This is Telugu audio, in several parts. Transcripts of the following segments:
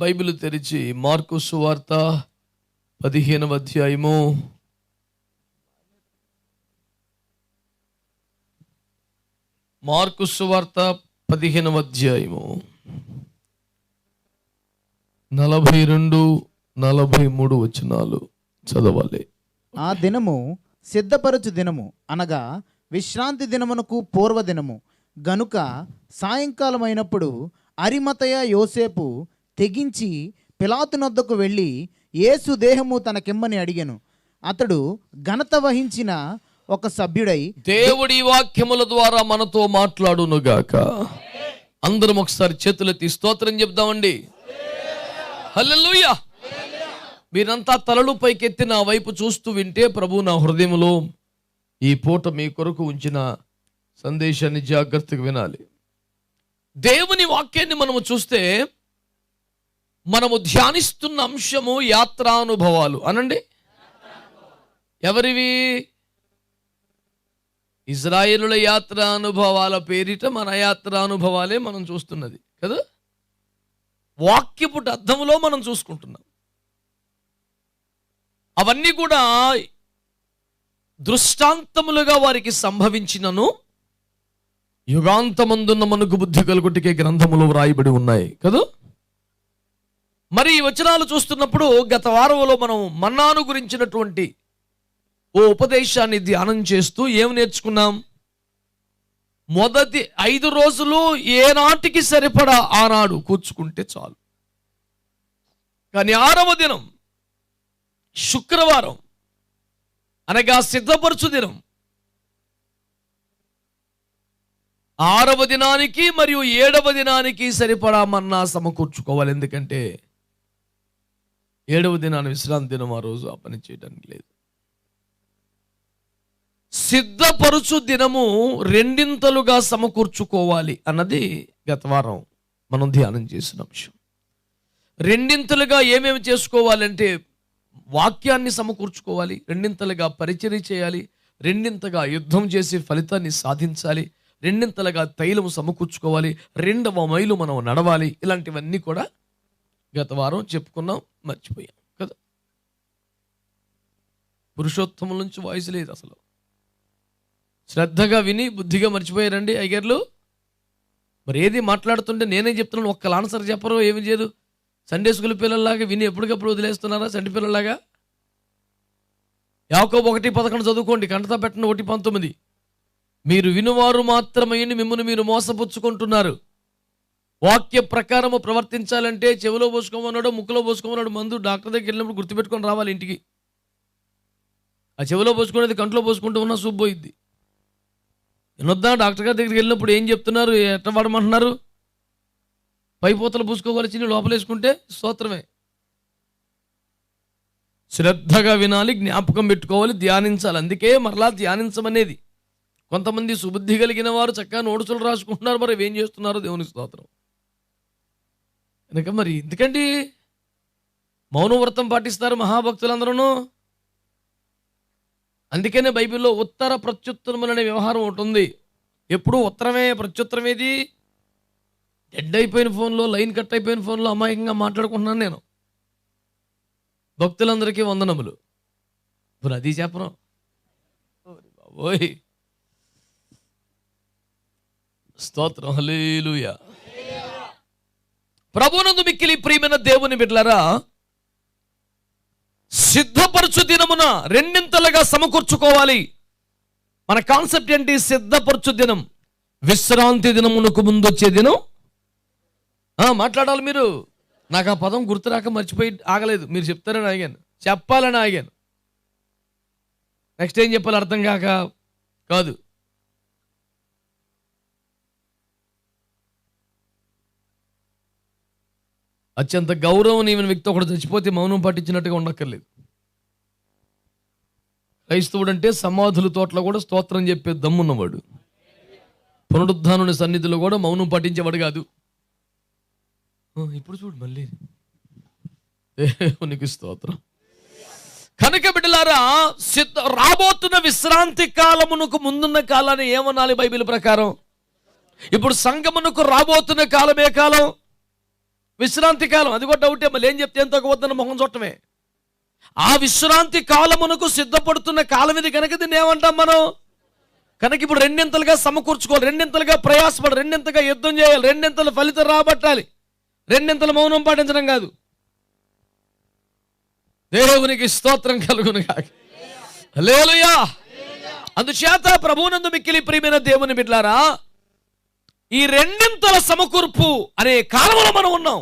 బైబిల్ తెరిచి మార్కు సువార్త 15వ అధ్యాయము మార్కు సువార్త 15వ అధ్యాయము 42-43 వచనాలు చదవాలి. ఆ దినము సిద్ధపరచు దినము అనగా విశ్రాంతి దినమునకు పూర్వదినము గనుక సాయంకాలమైనప్పుడు అరిమతయ యోసేపు తెగించి పిలాతునొద్దకు వెళ్ళి యేసు దేహము తనకిమ్మని అడిగెను. అతడు ఘనత వహించిన ఒక సభ్యుడై దేవుడి వాక్యముల ద్వారా మనతో మాట్లాడునుగాక. అందరం ఒకసారి చేతులెత్తి స్తోత్రం చెప్దామండి. హల్లెలూయా. మీరంతా తలలు పైకెత్తి నా వైపు చూస్తూ వింటే ప్రభు నా హృదయంలో ఈ పూట మీ కొరకు ఉంచిన సందేశాన్ని జాగ్రత్తగా వినాలి. దేవుని వాక్యాన్ని మనము చూస్తే మనము ధ్యానిస్తున్న అంశము యాత్రానుభవాలు అనండి. ఎవరివి? ఇజ్రాయేలుల యాత్రానుభవాల పేరిట మన యాత్రానుభవాలే మనం చూస్తున్నది కదా. వాక్యపు అర్థములో మనం చూసుకుంటున్నాం. అవన్నీ కూడా దృష్టాంతములుగా వారికి సంభవించినను యుగాంతమందున్న మనకు బుద్ధి కలుగుటికే గ్రంథములో వ్రాయబడి ఉన్నాయి కదా. మరి ఈ వచనాలు చూస్తున్నప్పుడు గత వారంలో మనం మన్నాను గురించినటువంటి ఓ ఉపదేశాన్ని ధ్యానం చేస్తూ ఏం నేర్చుకున్నాం? మొదటి 5 రోజులు ఏనాటికి సరిపడా ఆనాడు కూర్చుకుంటే చాలు. కానీ 6వ దినం శుక్రవారం అనగా సిద్ధపరచు దినం, 6వ దినానికి మరియు 7వ దినానికి సరిపడా మన్నా సమకూర్చుకోవాలి. ఎందుకంటే 7వ దినాన్ని విశ్రాంతి దినం, ఆ రోజు ఆ పని చేయడానికి లేదు. సిద్ధపరుచు దినము రెండింతలుగా సమకూర్చుకోవాలి అన్నది గత వారం మనం ధ్యానం చేసిన అంశం. రెండింతలుగా ఏమేమి చేసుకోవాలంటే వాక్యాన్ని సమకూర్చుకోవాలి, రెండింతలుగా పరిచర్య చేయాలి, రెండింతగా యుద్ధం చేసి ఫలితాన్ని సాధించాలి, రెండింతలుగా తైలము సమకూర్చుకోవాలి, 2వ మైలు మనం నడవాలి. ఇలాంటివన్నీ కూడా గత వారం చెప్పుకున్నాం, మర్చిపోయాం కదా. పురుషోత్తముల నుంచి వాయిస్ లేదు అసలు. శ్రద్ధగా విని బుద్ధిగా మర్చిపోయారండి అయ్యగారులు. మరి ఏది మాట్లాడుతుంటే నేనే చెప్తున్నాను, ఒక్క ఆన్సర్ చెప్పరు, ఏమి చేయదు. సండే స్కూల్ పిల్లల్లాగా విని ఎప్పటికప్పుడు వదిలేస్తున్నారా? సండే పిల్లల్లాగా. యాకోబు 1:11 చదువుకోండి, కంటతా పెట్టిన 1:19. మీరు వినువారు మాత్రమైంది మిమ్మల్ని మీరు మోసపుచ్చుకుంటున్నారు. వాక్య ప్రకారము ప్రవర్తించాలంటే చెవిలో పోసుకోమన్నాడు, ముక్కులో పోసుకోమన్నాడు మందు. డాక్టర్ దగ్గర వెళ్ళినప్పుడు గుర్తుపెట్టుకొని రావాలి ఇంటికి. ఆ చెవిలో పోసుకునేది కంట్లో పోసుకుంటూ ఉన్నా సూప్ పోయిద్ది. వినొద్దా? డాక్టర్ గారి దగ్గరికి వెళ్ళినప్పుడు ఏం చెప్తున్నారు, ఎట్ట వాడమంటున్నారు? పైపోతలు పూసుకోవాలి, లోపలేసుకుంటే స్తోత్రమే. శ్రద్ధగా వినాలి, జ్ఞాపకం పెట్టుకోవాలి, ధ్యానించాలి. అందుకే మరలా ధ్యానించమనేది. కొంతమంది సుబుద్ధి కలిగిన వారు చక్కగా నోట్సులు రాసుకుంటున్నారు, మరి ఏం చేస్తున్నారో దేవుని స్తోత్రం. కనుక మరి ఎందుకండి మౌనవ్రతం పాటిస్తారు మహాభక్తులందరూ. అందుకనే బైబిల్లో ఉత్తర ప్రత్యుత్తరములు అనే వ్యవహారం ఉంటుంది. ఎప్పుడు ఉత్తరమే, ప్రత్యుత్తరం ఏది? డెడ్ అయిపోయిన ఫోన్లో, లైన్ కట్ అయిపోయిన ఫోన్లో అమాయకంగా మాట్లాడుకుంటున్నాను నేను. భక్తులందరికీ వందనములు. ఇప్పుడు అది చెప్పను బాబోయ్. స్తోత్రం, హల్లెలూయా. ప్రభువునందు మిక్కిలి ప్రియమైన దేవుని బిడ్డలారా, సిద్ధపరచు దినమున రెండింతలుగా సమకూర్చుకోవాలి. మన కాన్సెప్ట్ ఏంటి? సిద్ధపరచు దినం, విశ్రాంతి దినమునకు ముందు వచ్చే దినం. మాట్లాడాలి మీరు. నాకు ఆ పదం గుర్తురాక మర్చిపోయి ఆగలేదు. మీరు చెప్తారని ఆగాను, చెప్పాలని ఆగాను. నెక్స్ట్ ఏం చెప్పాలి అర్థం కాక కాదు. అత్యంత గౌరవనీయమైన వ్యక్తి ఒకడు చచ్చిపోతే మౌనం పాటించినట్టుగా ఉండక్కర్లేదు. క్రైస్తవుడు అంటే సమాధుల తోటలో కూడా స్తోత్రం చెప్పే దమ్మున్నవాడు. పునరుద్ధానుని సన్నిధిలో కూడా మౌనం పాటించేవాడు కాదు. ఇప్పుడు చూడు మళ్ళీ దేవునికి స్తోత్రం. కనుక బిడ్డలారా, రాబోతున్న విశ్రాంతి కాలమునకు ముందున్న కాలాన్ని ఏమనాలి బైబిల్ ప్రకారం? ఇప్పుడు సంగమునకు రాబోతున్న కాలం ఏ కాలం? విశ్రాంతి కాలం, అది కూడా డౌటే. మళ్ళీ ఏం చెప్తే ఏం తగ్గవద్దన్న మొహం చూడటమే. ఆ విశ్రాంతి కాలమునకు సిద్ధపడుతున్న కాలం ఇది కనుక దీన్ని ఏమంటాం మనం? కనుక ఇప్పుడు రెండింతలుగా సమకూర్చుకోవాలి, రెండింతలుగా ప్రయాసపడాలి, రెండింతలుగా యుద్ధం చేయాలి, రెండింతల ఫలితం రాబట్టాలి, రెండింతల మౌనం పాటించడం కాదు. దేవునికి స్తోత్రం కలుగును గాక. హల్లెలూయా. అందుచేత ప్రభువునందు మిక్కిలి ప్రియమైన దేవుని బిడ్డలారా, ఈ రెండింతల సమకూర్పు అనే కాలంలో మనం ఉన్నాం.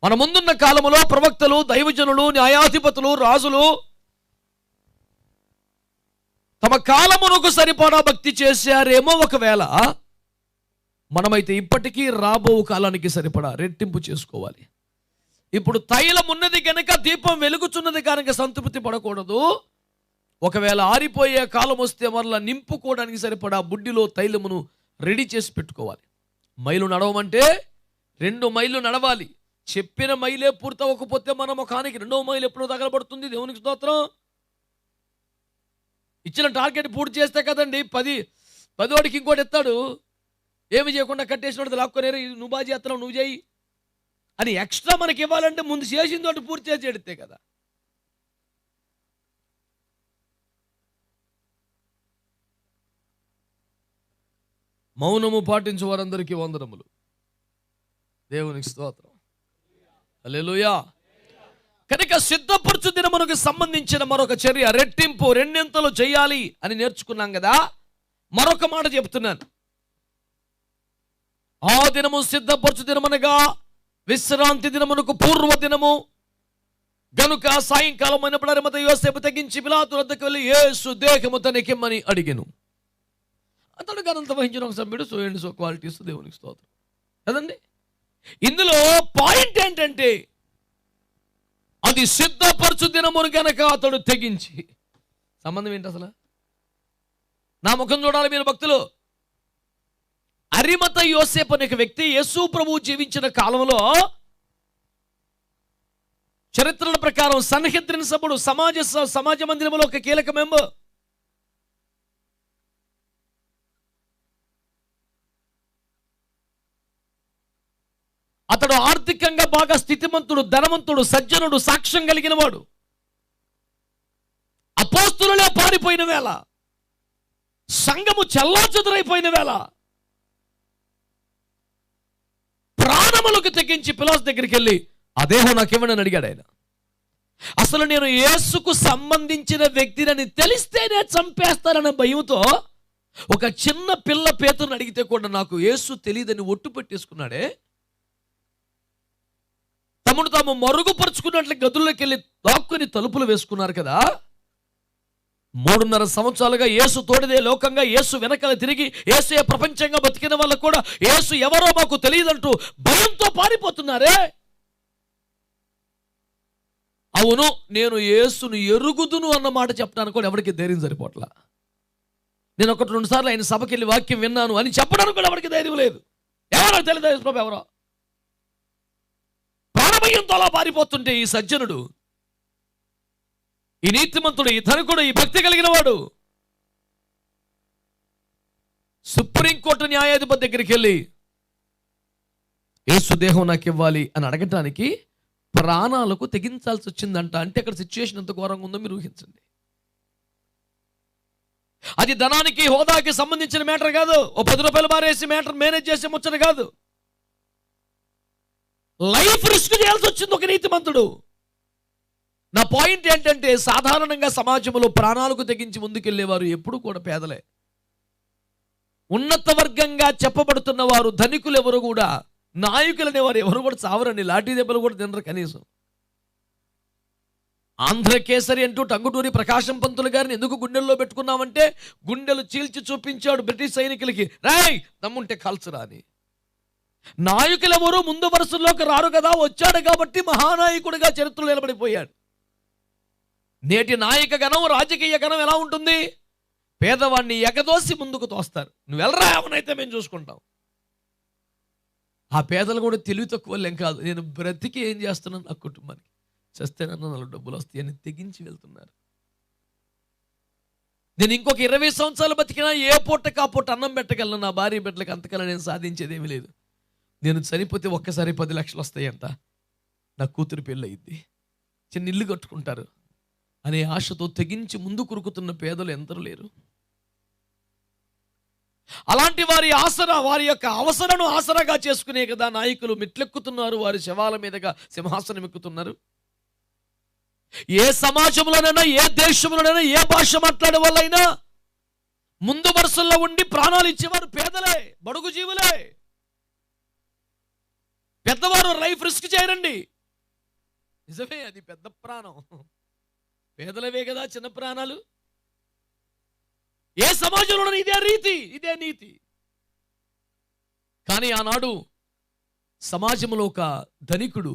మన ముందున్న కాలంలో ప్రవక్తలు, దైవజనులు, న్యాయాధిపతులు, రాజులు తమ కాలమునకు సరిపడా భక్తి చేశారేమో. ఒకవేళ మనమైతే ఇప్పటికీ రాబో కాలానికి సరిపడా రెట్టింపు చేసుకోవాలి. ఇప్పుడు తైలం ఉన్నది కనుక, దీపం వెలుగుచున్నది కనుక సంతృప్తి పడకూడదు. ఒకవేళ ఆరిపోయే కాలం వస్తే మరలా నింపుకోవడానికి సరిపడా బుడ్డిలో తైలమును రెడీ చేసి పెట్టుకోవాలి. మైలు నడవమంటే 2 మైళ్ళు నడవాలి. చెప్పిన మైలే పూర్తవకపోతే మన ముఖానికి 2వ మైలు ఎప్పుడు తగలబడుతుంది? దేవునికి స్తోత్రం. ఇచ్చిన టార్గెట్ పూర్తి చేస్తే కదండి 10 ఇంకోటి ఎత్తాడు. ఏమి చేయకుండా కట్టేసినోడు లాక్కొనేరు, నువ్వు బాగా చేస్తున్నావు, నువ్వు చేయి అని ఎక్స్ట్రా మనకి ఇవ్వాలంటే ముందు చేసిన తోటి పూర్తి చేసి ఎడితే కదా. మౌనము పాటించు వారందరికీ వందనములు. దేవునికి స్తోత్రం. హల్లెలూయా. కనుక సిద్ధపరచు దినమునకు సంబంధించిన మరొక చర్య రెట్టింపు, రెండింతలు చేయాలి అని నేర్చుకున్నాం కదా. మరొక మాట చెప్తున్నాను. ఆ దినము సిద్ధపరచు దినమనగా విశ్రాంతి దినమునకు పూర్వ దినము గనుక సాయంకాలం అయినప్పుడు అరిమత యోసేపు తెగించి పిలాతు వద్దకు వెళ్ళి యేసు దేహము తనకిమ్మని అడిగెను. అతడు ఘనత వహించిన ఒక సభ్యుడు. So qualities. దేవునికి స్తోత్రం కదండి. ఇందులో పాయింట్ ఏంటంటే అది సిద్ధపరచు దినమును గనక అతడు తెగించి. సంబంధం ఏంటి అసలు? నా ముఖం చూడాలి మీరు భక్తులు. అరిమత యోసేపు అనే వ్యక్తి యేసు ప్రభువు జీవించిన కాలంలో చరిత్రల ప్రకారం సన్హెద్రిన్ సభ్యుడు, సమాజ మందిరంలో ఒక కీలక మెంబర్. అతడు ఆర్థికంగా బాగా స్థితిమంతుడు, ధనవంతుడు, సజ్జనుడు, సాక్ష్యం కలిగిన వాడు. అపోస్తులులే పారిపోయిన వేళ, సంఘము చెల్లాచెదురైపోయిన వేళ ప్రాణములకు తెగించి పిలాతు దగ్గరికి వెళ్ళి ఆ దేహం నాకు ఇవ్వండి అని అడిగాడు ఆయన. అసలు నేను యేసుకు సంబంధించిన వ్యక్తిని తెలిస్తేనే చంపేస్తానన్న భయంతో ఒక చిన్న పిల్ల పేతురుని అడిగితే కూడా నాకు యేసు తెలియదని ఒట్టు పెట్టేసుకున్నాడే. తమను తాము మరుగుపరుచుకున్నట్లు గదుల్లోకి వెళ్ళి దాక్కుని తలుపులు వేసుకున్నారు కదా. 3.5 సంవత్సరాలుగా యేసు తోడిదే లోకంగా, యేసు వెనకాల తిరిగి యేసే ప్రపంచంగా బతికిన వాళ్ళకు కూడా యేసు ఎవరో మాకు తెలియదంటూ భయంతో పారిపోతున్నారే. అవును, నేను యేసును ఎరుగుదును అన్న మాట చెప్పడానికి కూడా ఎవరికి ధైర్యం సరిపోట్లా. నేను 1-2 సార్లు ఆయన సభకి వెళ్ళి వాక్యం విన్నాను అని చెప్పడానికి కూడా ఎవరికి ధైర్యం లేదు. ఎవరో తెలియదు యేసు ప్రభు ఎవరో. ప్రాణభయంతో అలా పారిపోతుంటే ఈ సజ్జనుడు, ఈ నీతిమంతుడు, ఈ ధనికుడు, ఈ భక్తి కలిగిన వాడు సుప్రీంకోర్టు న్యాయాధిపతి దగ్గరికి వెళ్ళి యేసు దేహం నాకు ఇవ్వాలి అని అడగటానికి ప్రాణాలకు తెగించాల్సి వచ్చిందంట. అంటే అక్కడ సిచ్యువేషన్ ఎంత ఘోరంగా ఉందో మీరు ఊహించండి. అది ధనానికి, హోదాకి సంబంధించిన మ్యాటర్ కాదు. ఓ 10 రూపాయలు మారేసి మ్యాటర్ మేనేజ్ చేసే ముచ్చట కాదు. లైఫ్ రిస్క్ చేయాల్సి వచ్చింది ఒక నీతిమంతుడు. నా పాయింట్ ఏంటంటే సాధారణంగా సమాజంలో ప్రాణాలకు తెగించి ముందుకెళ్లేవారు ఎప్పుడు కూడా పేదలే. ఉన్నత వర్గంగా చెప్పబడుతున్న వారు, ధనికులు ఎవరు కూడా, నాయకులు అనేవారు ఎవరు కూడా చావరండి. లాఠీ దెబ్బలు కూడా తినరు కనీసం. ఆంధ్రకేసరి అంటూ టంగుటూరి ప్రకాశం పంతులు గారిని ఎందుకు గుండెల్లో పెట్టుకున్నామంటే గుండెలు చీల్చి చూపించాడు బ్రిటిష్ సైనికులకి, రాయ్ దమ్ముంటే కాల్చురా అని. నాయకులు ఎవరు ముందు వరుసల్లోకి రారు కదా, వచ్చాడు కాబట్టి మహానాయకుడిగా చరిత్రలో నిలబడిపోయాడు. నేటి నాయక గణం, రాజకీయ గణం ఎలా ఉంటుంది? పేదవాడిని ఎగదోసి ముందుకు తోస్తారు. నువ్వు వెళ్ళరా, ఎవరైతే మేము చూసుకుంటాం. ఆ పేదలు కూడా తెలివి తక్కువ వాళ్ళేం కాదు. నేను బ్రతికి ఏం చేస్తున్నాను నా కుటుంబానికి, చేస్తేనన్నా 4 డబ్బులు వస్తాయని తెగించి వెళ్తున్నారు. నేను ఇంకొక 20 సంవత్సరాలు బతికినా ఏ పూట కాపూట అన్నం పెట్టగలను నా భార్య బిడ్డలకు, అంతకన్నా నేను సాధించేది ఏమీ లేదు. నేను చనిపోతే ఒక్కసారి 10 లక్షలు వస్తాయంట, నా కూతురు పెళ్ళి అయింది, చిన్న ఇల్లు కట్టుకుంటారు అనే ఆశతో తెగించి ముందు కురుకుతున్న పేదలు ఎందరూ లేరు. అలాంటి వారి ఆసరా, వారి యొక్క అవసరాలను ఆసరాగా చేసుకునే కదా నాయకులు మెట్లెక్కుతున్నారు, వారి శవాల మీదుగా సింహాసనం ఎక్కుతున్నారు. ఏ సమాజంలోనైనా, ఏ దేశంలోనైనా, ఏ భాష మాట్లాడే వాళ్ళైనా ముందు వరుసల్లో ఉండి ప్రాణాలు ఇచ్చేవారు పేదలే, బడుగు జీవులే. పెద్దవారు లైఫ్ రిస్క్ చేయరండి. నిజమే, అది పెద్ద ప్రాణం. పేదలవే కదా చిన్న ప్రాణాలు. ఏ సమాజంలో ఇదే రీతి, ఇదే నీతి. కానీ ఆనాడు సమాజంలో ఒక ధనికుడు,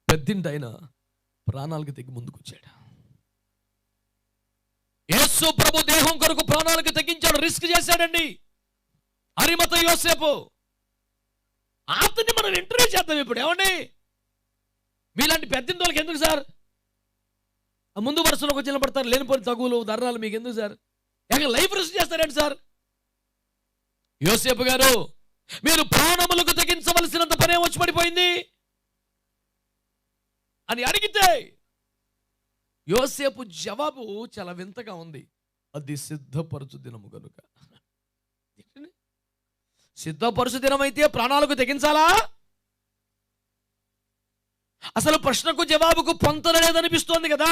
పెద్దింటైన ప్రాణాలకు తెగి ముందుకొచ్చాడు. యేసు ప్రభు దేహం కొరకు ప్రాణాలకు తెగించాడు, రిస్క్ చేశాడండి. అరిమత యోసేపు, అతన్ని మనం ఇంటర్వ్యూ చేద్దాం ఇప్పుడు. ఏమండి, మీలాంటి పెద్దింటి వాళ్ళకి ఎందుకు సార్ ముందు వరుసలోకి వచ్చి నిలబడతారు? లేనిపోయిన తగులు ధర్నాలు మీకు ఎందుకు సార్? లైఫ్ రిస్క్ చేస్తారండి సార్? యోసేపు గారు, మీరు ప్రాణములకు తెగించవలసినంత పనే వచ్చి పడిపోయింది అని అడిగితే యోసేపు జవాబు చాలా వింతగా ఉంది. అది సిద్ధపరచు దినము కనుక. సిద్ధపరచు దినం అయితే ప్రాణాలకు తెగించాలా? అసలు ప్రశ్నకు జవాబుకు పొంతలేదనిపిస్తోంది కదా.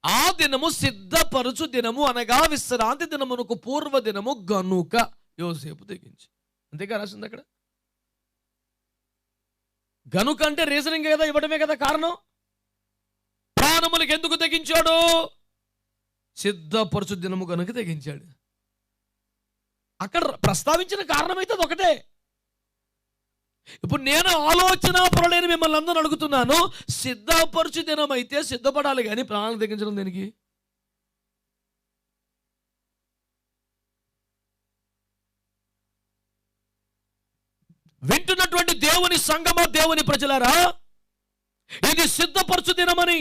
ఆ దినము సిద్ధపరచు దినము అనగా విశ్రాంతి దినమునకు పూర్వ దినము గనుక యోసేపు తెగించి. అంతేగా రాసింది అక్కడ. గనుక అంటే రీజనింగ్ కదా, ఇవ్వడమే కదా కారణం. ప్రాణములకు ఎందుకు తెగించాడు? సిద్ధపరచు దినము కనుక తెగించాడు. అక్కడ ప్రస్తావించిన కారణం అయితే ఒకటే. ఇప్పుడు నేను ఆలోచన పడలేని మిమ్మల్ని అందరూ అడుగుతున్నాను, సిద్ధపరచు దినం అయితే సిద్ధపడాలి కానీ ప్రాణాలు తెగించడం దేనికి? వింటున్నటువంటి దేవుని సంగమా, దేవుని ప్రజలారా, ఇది సిద్ధపరచు దినమని,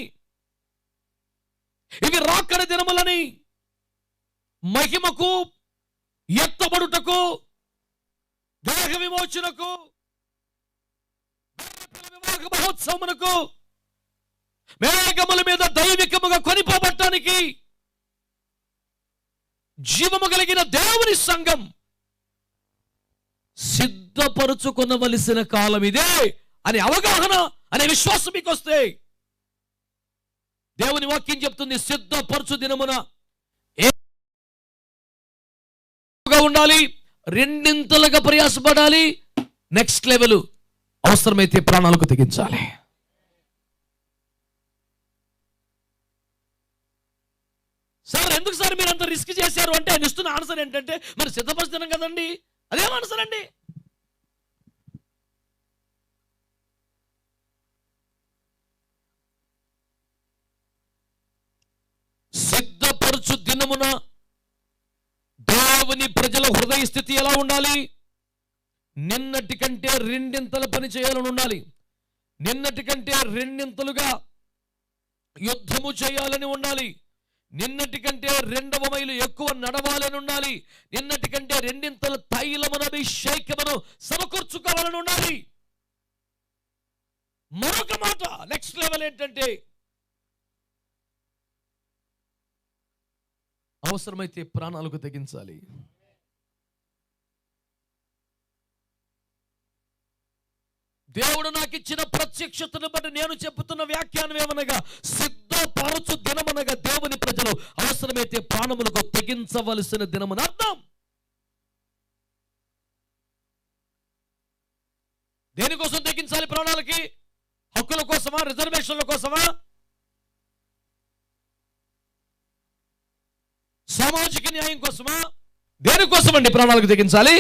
ఇవి రాకడ దినములని, మహిమకు, ఎత్తబడుటకు, దేహ విమోచనకు, వివాహ మహోత్సవమునకు, మేఘముల మీద దైవికముగా కొనిపోబట్టానికి జీవము కలిగిన దేవుని సంఘం సిద్ధపరుచుకొనవలసిన కాలం ఇదే అనే అవగాహన, అనే విశ్వాసం మీకు వస్తే, దేవుని వాక్యం చెప్తుంది, సిద్ధపరచు దినమున ఉండాలి, రెండింతలుగా ప్రయాసపడాలి, నెక్స్ట్ లెవెల్, అవసరమైతే ప్రాణాలకు తెగించాలి. సార్ ఎందుకు సార్ మీరు అంత రిస్క్ చేశారు అంటే ఆయన ఇస్తున్న ఆన్సర్ ఏంటంటే, మరి సిద్ధపరచు దినం కదండి. అదేం ఆన్సర్ అండి? సిద్ధపరచు దినమున దేవుని ప్రజల హృదయ స్థితి ఎలా ఉండాలి? నిన్నటి కంటే రెండింతల పని చేయాలని ఉండాలి. నిన్నటి కంటే రెండింతలుగా యుద్ధము చేయాలని ఉండాలి. నిన్నటి కంటే 2వ మైలు ఎక్కువ నడవాలని ఉండాలి. నిన్నటి కంటే రెండింతల తైలమును, అభిషేకమును సమకూర్చుకోవాలని ఉండాలి. మరొక మాట, నెక్స్ట్ లెవెల్ ఏంటంటే, అవసరమైతే ప్రాణాలకు తెగించాలి. దేవుడు నాకు ఇచ్చిన ప్రత్యక్షతను బట్టి నేను చెప్పుతున్న వ్యాఖ్యానం ఏమనగా, సిద్ధపరచు దినమనగా దేవుని ప్రజలు అవసరమైతే ప్రాణములకు తెగించవలసిన దినమని అర్థం. దేనికోసం తెగించాలి ప్రాణాలకి? హక్కుల కోసమా? రిజర్వేషన్ల కోసమా? సామాజిక న్యాయం కోసమా? దేనికోసం అండి ప్రాణాలకు తెగించాలి?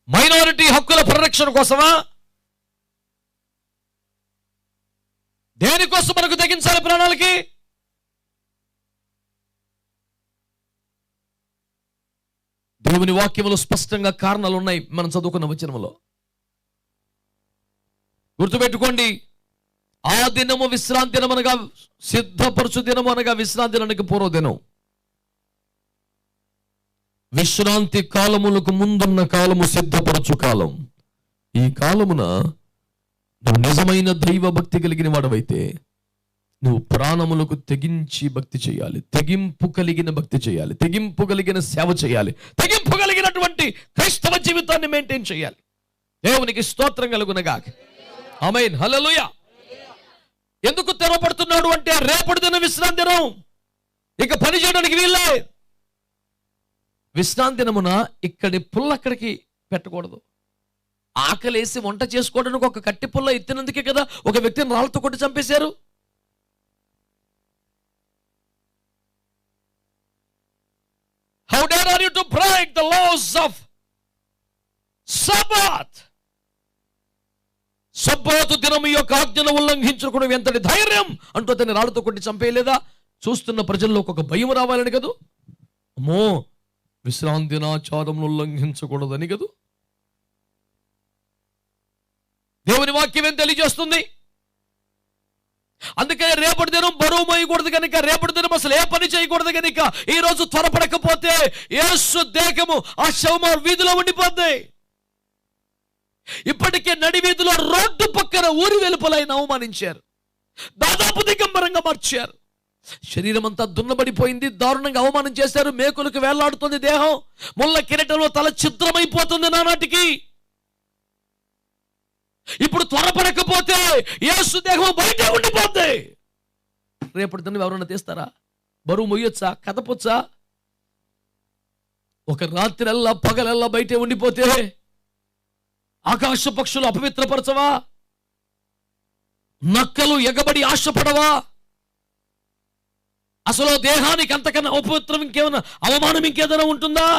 మైనారిటీ హక్కుల పరిరక్షణ కోసమా? దేనికోసం మనకు తెగించాలి ప్రాణాలకి? దేవుని వాక్యములో స్పష్టంగా కారణాలు ఉన్నాయి. మనం చదువుకున్న వచనములో గుర్తుపెట్టుకోండి. ఆ దినము విశ్రాంతి దినం అనగా, సిద్ధపరచు దినము అనగా విశ్రాంతి దినానికి పూర్వ దినం. విశ్రాంతి కాలములకు ముందున్న కాలము సిద్ధపరచు కాలం. ఈ కాలమున నువ్వు నిజమైన దైవ భక్తి కలిగిన వాడవైతే నువ్వు ప్రాణములకు తెగించి భక్తి చేయాలి, తెగింపు కలిగిన భక్తి చేయాలి, తెగింపు కలిగిన సేవ చేయాలి, తెగింపు కలిగినటువంటి క్రైస్తవ జీవితాన్ని మెయింటైన్ చేయాలి. దేవునికి స్తోత్రం కలుగునగాక. ఆమేన్, హల్లెలూయా. ఎందుకు తెరపడుతున్నాడు అంటే రేపటి దిన విశ్రాంతి దినం, ఇక పని చేయడానికి వీళ్ళే. విశ్రాంతి దినమున ఇక్కడి పుల్ల అక్కడికి పెట్టకూడదు. ఆకలేసి వంట చేసుకోవడానికి ఒక కట్టి పుల్ల ఎత్తినందుకే కదా ఒక వ్యక్తిని రాళ్ళతో కొట్టి చంపేశారు. How dare are you to break the laws of Sabbath? సబ్బతు దినం యొక్క ఆజ్ఞను ఉల్లంఘించకూడదు, ఎంతటి ధైర్యం అంటూ అతన్ని రాళ్ళతో కొట్టి చంపేయలేదా? చూస్తున్న ప్రజల్లో ఒక భయం రావాలని కదూ. అమ్మో, విశ్రాంతి దినాచారమును ఉల్లంఘించకూడదని కదూ. దేవుని వాక్యం ఏం తెలియజేస్తుంది? అందుకే రేపటి దినం బరువు మోయకూడదు కనుక, రేపటి దినం అసలు ఏ పని చేయకూడదు కనుక ఈ రోజు త్వరపడకపోతే యేసు దేహము ఆ శవము వీధిలో ఉండిపోద్ది. ఇప్పటికే నడి వీధిలో రోడ్డు పక్కన ఊరి వెలుపలైన అవమానించారు, దాదాపు దిగంబరంగా మార్చారు. శరీరం అంతా దున్నబడిపోయింది, దారుణంగా అవమానం చేశారు. మేకులకు వేలాడుతుంది దేహం, ముళ్ళ కిరీటంలో తల ఛిద్రమైపోతుంది నానాటికి. ఇప్పుడు త్వరపడకపోతే యేసు దేహం బయటే ఉండిపోద్ది. రేపటి దినం ఎవరన్నా తీస్తారా? బరువు మొయ్యొచ్చా? కదపొచ్చా? ఒక రాత్రిల్లా పగలల్లా బయటే ఉండిపోతే ఆకాశ పక్షులు అపవిత్రపరచవా? నక్కలు ఎగబడి ఆశపడవా? అసలు దేహానికి అంతకన్నా అపవిత్రం ఇంకేమన్నా, అవమానం ఇంకేదైనా ఉంటుందా?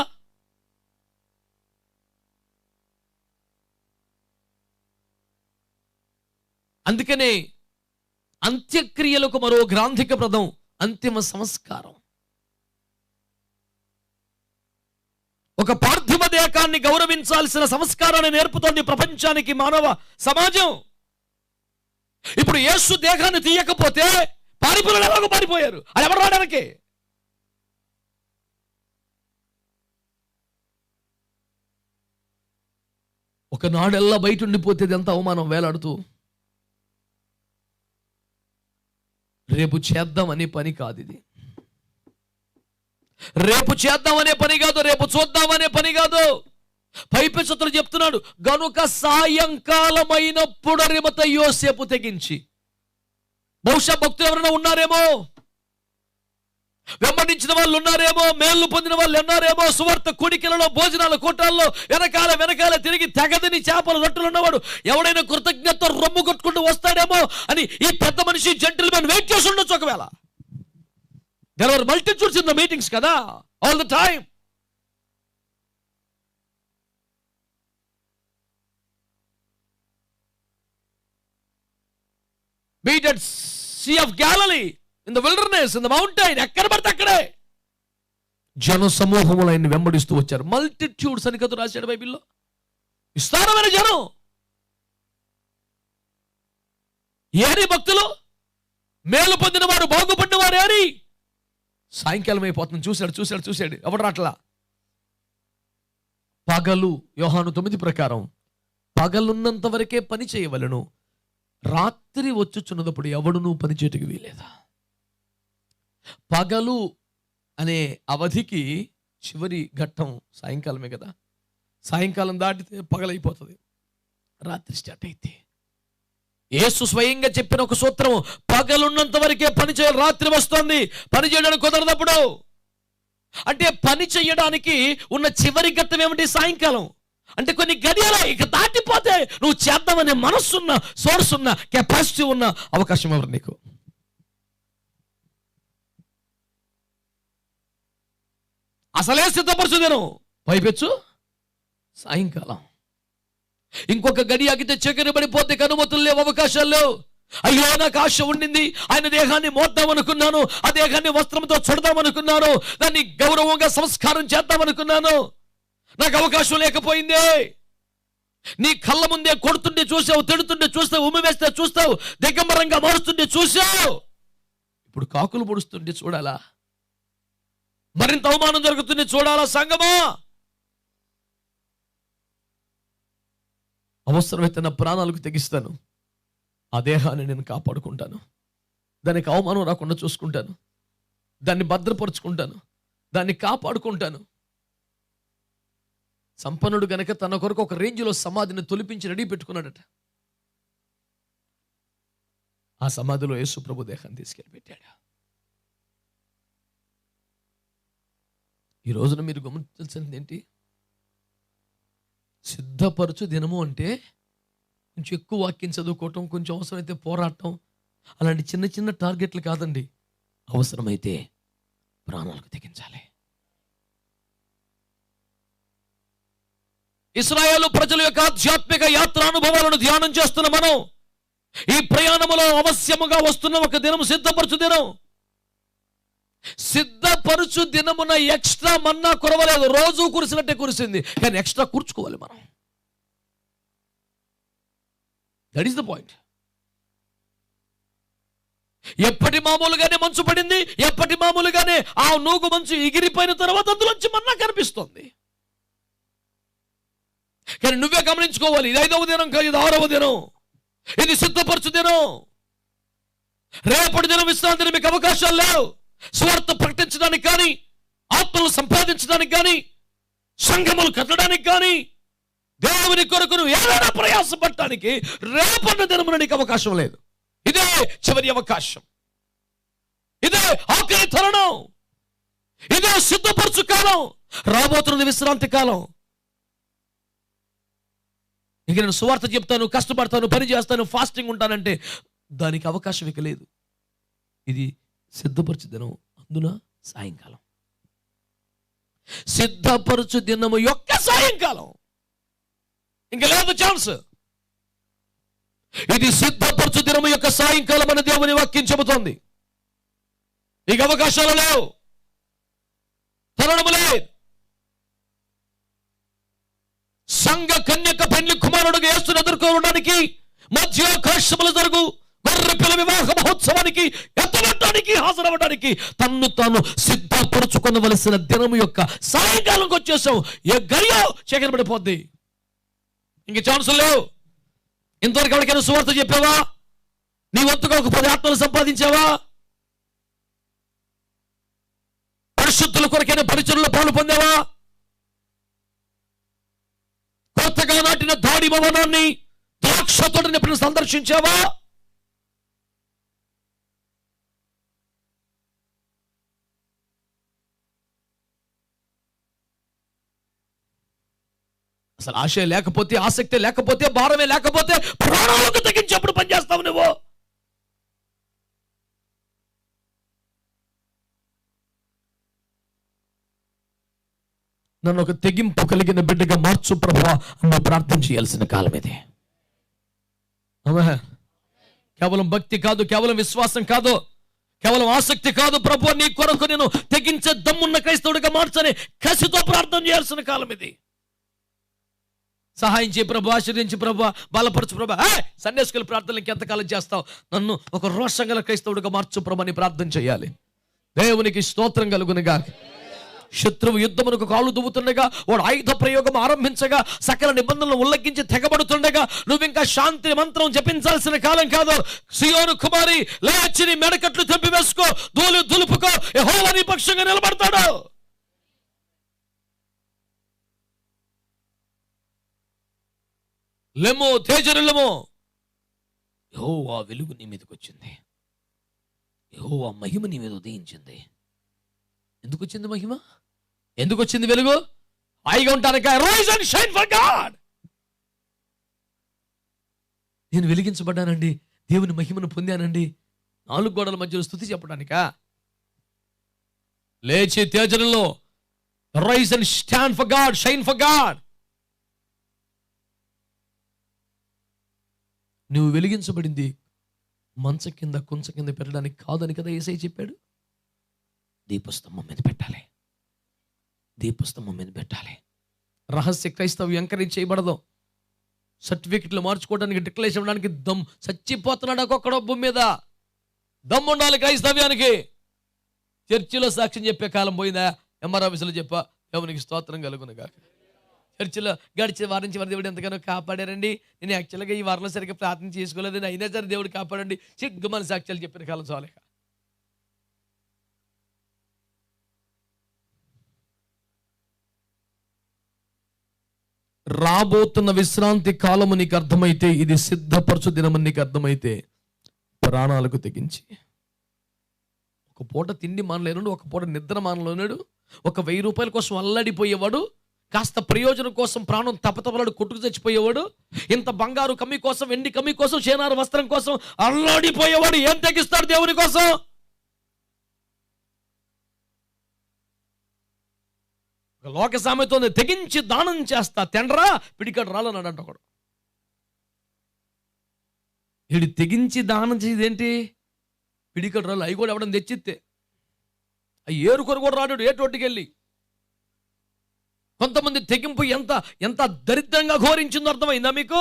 అందుకనే అంత్యక్రియలకు మరో గ్రాంధిక పదం అంతిమ సంస్కారం. ఒక పార్థివ దేహాన్ని గౌరవించాల్సిన సంస్కారాన్ని నేర్పుతోంది ప్రపంచానికి మానవ సమాజం. ఇప్పుడు యేసు దేహాన్ని తీయకపోతే పారిపోయారు. ఎలాగో పారిపోయారు, అది ఎవరు రావడానికి? ఒకనాడెల్లా బయట ఉండిపోతే ఎంత అవమానం వేలాడుతూ. రేపు చేద్దామనే పని కాదు ఇది, రేపు చేద్దామనే పని కాదు, రేపు చూద్దామనే పని కాదు. పైపెచ్చుతులు చెప్తున్నాడు, గనుక సాయంకాలమైనప్పుడు అరిమత యోసేపు తెగించి. బహుశా భక్తులు ఎవరైనా ఉన్నారేమో, వెంబడించిన వాళ్ళు ఉన్నారేమో, మేలు పొందిన వాళ్ళు ఉన్నారేమో. సువార్త కొడికలలో, భోజనాల కూటాల్లో వెనకాల తిరిగి తెగదని చేపల రొట్టెలు ఉన్నవాడు ఎవడైనా కృతజ్ఞత రొమ్ము కొట్టుకుంటూ వస్తాడేమో అని ఈ పెద్ద మనిషి జెంటిల్మెన్ వెయిట్ చేసి ఉండొచ్చు. ఒకవేళ there are multitudes in the meetings కదా, all the time. Be it at Sea of Galilee, in the wilderness, in the mountain, ఎక్కడ పడితే అక్కడే జన సమూహములు ఆయన్ని వెంబడిస్తూ వచ్చారు. మల్టిట్యూడ్స్ అని కదా రాశాడు బైబిల్లో. విస్తారమైన జనం. ఏరి భక్తులు, మేలు పొందిన వారు, బాగుపడిన వారు ఏరి. సాయంకాలం అయిపోతుంది, చూశాడు ఎవడు రాట్లా. పగలు యోహాను 9 ప్రకారం పగలున్నంత వరకే పని చేయవలను, రాత్రి వచ్చుచున్నప్పుడు ఎవడునూ పని చేయటకు వీలేదా. పగలు అనే అవధికి చివరి ఘట్టం సాయంకాలమే కదా. సాయంకాలం దాటితే పగలైపోతుంది, రాత్రి స్టార్ట్ అయితే. యేసు స్వయంగా చెప్పిన ఒక సూత్రం, పగలున్నంత వరకే పని చేయాలి, రాత్రి వస్తుంది పని చేయడానికి కుదరదప్పుడు. అంటే పని చేయడానికి ఉన్న చివరి ఘట్టం ఏమిటి? సాయంకాలం. అంటే కొన్ని గడియాల ఇక దాటిపోతే నువ్వు చేద్దామనే మనస్సున్న, సోర్స్ ఉన్న, కెపాసిటీ ఉన్న అవకాశం ఎవరు నీకు? అసలే సిద్ధపరచుదేను పైపెచ్చు సాయంకాలం. ఇంకొక గడి ఆగితే చక్కెర పడిపోతే కనుమతులు లేవు, అవకాశాలు లేవు. అయ్యో నాకు ఆశ ఉండింది, ఆయన దేహాన్ని మోద్దామనుకున్నాను, ఆ దేహాన్ని వస్త్రంతో చుడదామనుకున్నాను, దాన్ని గౌరవంగా సంస్కారం చేద్దామనుకున్నాను, నాకు అవకాశం లేకపోయింది. నీ కళ్ళ ముందే కొడుతుండే చూసావు, తిడుతుండే చూస్తావు, ఉమ్మి వేస్తే చూస్తావు, దిగంబరంగా మారుస్తుండే చూసావు. ఇప్పుడు కాకులు పొడుస్తుండే చూడాలా? మరింత అవమానం జరుగుతుంది. చూడాలా సంగమా? అవసరమైతే నా ప్రాణాలకు తెగిస్తాను. ఆ దేహాన్ని నేను కాపాడుకుంటాను. దానికి అవమానం రాకుండా చూసుకుంటాను. దాన్ని భద్రపరుచుకుంటాను. దాన్ని కాపాడుకుంటాను. సంపన్నుడు గనక తన కొరకు ఒక రేంజ్లో సమాధిని తొలిపించి రెడీ పెట్టుకున్నాడట. ఆ సమాధిలో యేసు ప్రభు దేహాన్ని తీసుకెళ్ళి పెట్టాడు. ఈ రోజున మీరు గమనించాల్సింది ఏంటి? సిద్ధపరచు దినము అంటే కొంచెం ఎక్కువ వాక్యం చదువుకోవటం, కొంచెం అవసరమైతే పోరాటం, అలాంటి చిన్న చిన్న టార్గెట్లు కాదండి. అవసరమైతే ప్రాణాలకు తెగించాలి. ఇశ్రాయేలు ప్రజల యొక్క ఆధ్యాత్మిక యాత్ర అనుభవాలను ధ్యానం చేస్తున్న మనం ఈ ప్రయాణములో అవశ్యముగా వస్తున్న ఒక దినం సిద్ధపరచు దినం. సిద్ధపరచు దినమున ఎక్స్ట్రా మన్నా కురవలేదు. రోజు కురిసినట్టే కురిసింది, కానీ ఎక్స్ట్రా కూర్చుకోవాలి మనం. That is the point. ఎప్పటి మామూలుగానే మంచు పడింది, ఎప్పటి మామూలుగానే ఆ నూగు మంచు ఎగిరిపోయిన తర్వాత అందులోంచి మన్నా కనిపిస్తుంది. కానీ నువ్వే గమనించుకోవాలి, ఇది 5వ దినం కాదు, ఇది 6వ దినం, ఇది సిద్ధపరచు దినం. రేపటి దినం విశ్రాంతి దినం. మీకు అవకాశాలు లేవు. స్వార్థ ప్రకటించడానికి కానీ, ఆత్మలు సంపాదించడానికి కానీ, సంఘములు కట్టడానికి కానీ, దేవుని కొరకు నువ్వు ఏదైనా ప్రయాసపడటానికి రేపటి దినమున నీకు అవకాశం లేదు. ఇదే చివరి అవకాశం. ఇదే ఆఖరి తరుణం. ఇదే సిద్ధపరచు కాలం. రాబోతున్నది విశ్రాంతి కాలం. ఇంక నేను సువార్త చెప్తాను, కష్టపడతాను, పని చేస్తాను, ఫాస్టింగ్ ఉంటానంటే దానికి అవకాశం ఇక లేదు. ఇది సిద్ధపరచు దినం, అందున సాయంకాలం. సిద్ధపరచు దినము యొక్క సాయంకాలం. ఇంక లేదు ఛాన్స్. ఇది సిద్ధపరచు దినము యొక్క సాయంకాలం అని దేవుని వాక్యం చెబుతోంది. ఇక అవకాశాలు లేవు, తరుణము లేదు. సంఘ కన్యక పెళ్లి కుమారుడుగా యేసును ఎదుర్కోవడానికి మధ్యాకాశములు జరుగు గొర్రె పిల్ల వివాహ మహోత్సవానికి ఎత్తడానికి హాజరవడానికి తన్ను తాను సిద్ధపరచుకొనవలసిన దినము యొక్క సాయంకాలంకి వచ్చేసాం. ఏ గడియో చీకటి పడిపోద్ది. ఇంక ఛాన్సులు లేవు. ఇంతవరకు ఎవరికైనా సువార్త చెప్పావా? నీ వంతుగా ఒక 10 ఆత్మలు సంపాదించావా? పరిశుద్ధుల కొరకైనా పరిచయంలో పాలు పొందావా? కొత్తగా నాటిన దాడిమ వనాన్ని, ద్రాక్ష తోటని ఎప్పుడు సందర్శించావా? అసలు ఆశ లేకపోతే, ఆసక్తి లేకపోతే, భారమే లేకపోతే ప్రాణాలకు తెగించేప్పుడు పనిచేస్తావు నువ్వు. నన్ను ఒక తెగింపు కలిగిన బిడ్డగా మార్చు ప్రభువా అన్న ప్రార్థన చేయాల్సిన కాలం ఇది. కేవలం భక్తి కాదు, కేవలం విశ్వాసం కాదు, కేవలం ఆసక్తి కాదు. ప్రభు నీ కొరకు నేను తెగించే దమ్మున్న క్రైస్తవుడిగా మార్చని కసితో ప్రార్థన చేయాల్సిన కాలం ఇది. సహాయం చేయి ప్రభు, ఆశీర్వదించి ప్రభు, బలపరచు ప్రభు. సండే స్కూల్ ప్రార్థనలు ఇంకెంతకాలం చేస్తావు? నన్ను ఒక రోషం గల క్రైస్తవుడిగా మార్చు ప్రభు అని ప్రార్థన చేయాలి. దేవునికి స్తోత్రం కలుగునుగా. శత్రువు యుద్ధమునకు కాళ్ళు దువ్వుతుండగా, వాడు ఆయుధ ప్రయోగం ఆరంభించగా, సకల నిబంధనలు ఉల్లంఘించి తెగబడుతుండగా నువ్వు ఇంకా శాంతి మంత్రం జపించాల్సిన కాలం కాదు. సియోను కుమారి లేచి నీ మెడకట్లు తెంపి వేసుకో, దులుపుకో, యెహోవా నీ పక్షంగా నిలబడతాడు. లెమ్మో తేజరులమో, యెహోవా వెలుగు నీ మీదకి వచ్చింది, యెహోవా మహిమ నీ మీద ఉదయించింది. ఎందుకు వచ్చింది మహిమ? ఎందుకు వచ్చింది వెలుగు? హాయిగా ఉంటానిక. Rise and shine for God. నేను వెలిగించబడ్డానండి, దేవుని మహిమను పొందానండి, 4 గోడల మధ్యలో స్తుతి చెప్పడానికా? లేచి తేజరుల్లో rise and stand for God, shine for God. నువ్వు వెలిగించబడింది మంచ కింద కుంచ కింద పెట్టడానికి కాదని కదా యేసయ్య చెప్పాడు. దీపస్తంభం మీద పెట్టాలి, దీపస్తంభం మీద పెట్టాలి. రహస్య క్రైస్తవ్యం ఎంకరేజ్ చేయబడదు. సర్టిఫికెట్లు మార్చుకోవడానికి, డిక్లరేషన్ ఇవ్వడానికి దమ్ చచ్చిపోతున్నాడు ఒక్కొక్కడో భూమి మీద. దమ్ము ఉండాలి క్రైస్తవ్యానికి. చర్చిలో సాక్ష్యం చెప్పే కాలం పోయిందా? ఎంఆర్ ఆఫీసులో చెప్పా, దేవునికి స్తోత్రం కలుగును గాక. చర్చిలో గడిచే వారం నుంచి వారి దేవుడు ఎంతగానో కాపాడారండి. నేను యాక్చువల్గా ఈ వారంలో సరిగ్గా ప్రార్థన చేసుకోలేదు, అయినా సరే దేవుడు కాపాడండి. సిగ్గుమని సాక్ష్యాలు చెప్పిన కాలం చాలేక. రాబోతున్న విశ్రాంతి కాలము నీకు అర్థమైతే, ఇది సిద్ధపరచు దినమని నీకు అర్థమైతే, ప్రాణాలకు తెగించి ఒక పూట తిండి మానలేనుడు, ఒక పూట నిద్ర మానలేనుడు, ఒక 1000 రూపాయల కోసం అల్లడిపోయేవాడు, కాస్త ప్రయోజనం కోసం ప్రాణం తపతపలాడు కొట్టుకు చచ్చిపోయేవాడు, ఇంత బంగారు కమ్మి కోసం, వెండి కమ్మి కోసం, చేనారు వస్త్రం కోసం అల్లాడిపోయేవాడు ఏం తెగిస్తాడు దేవుని కోసం? ఒక లోక సామెత ఉంది, తెగించి దానం చేస్తా తెండ్రా పిడికడు రాలన్నాడంట ఒకడు. వీడు తెగించి దానం చేసేదేంటి? పిడికడు రాళ్ళు. అవి కూడా ఎవడని తెచ్చిస్తే అవి ఏరుకొని కూడా రాడు ఏటోటికెళ్ళి. కొంతమంది తెగింపు ఎంత ఎంత దరిద్రంగా ఘోరించిందో అర్థమైందా మీకు?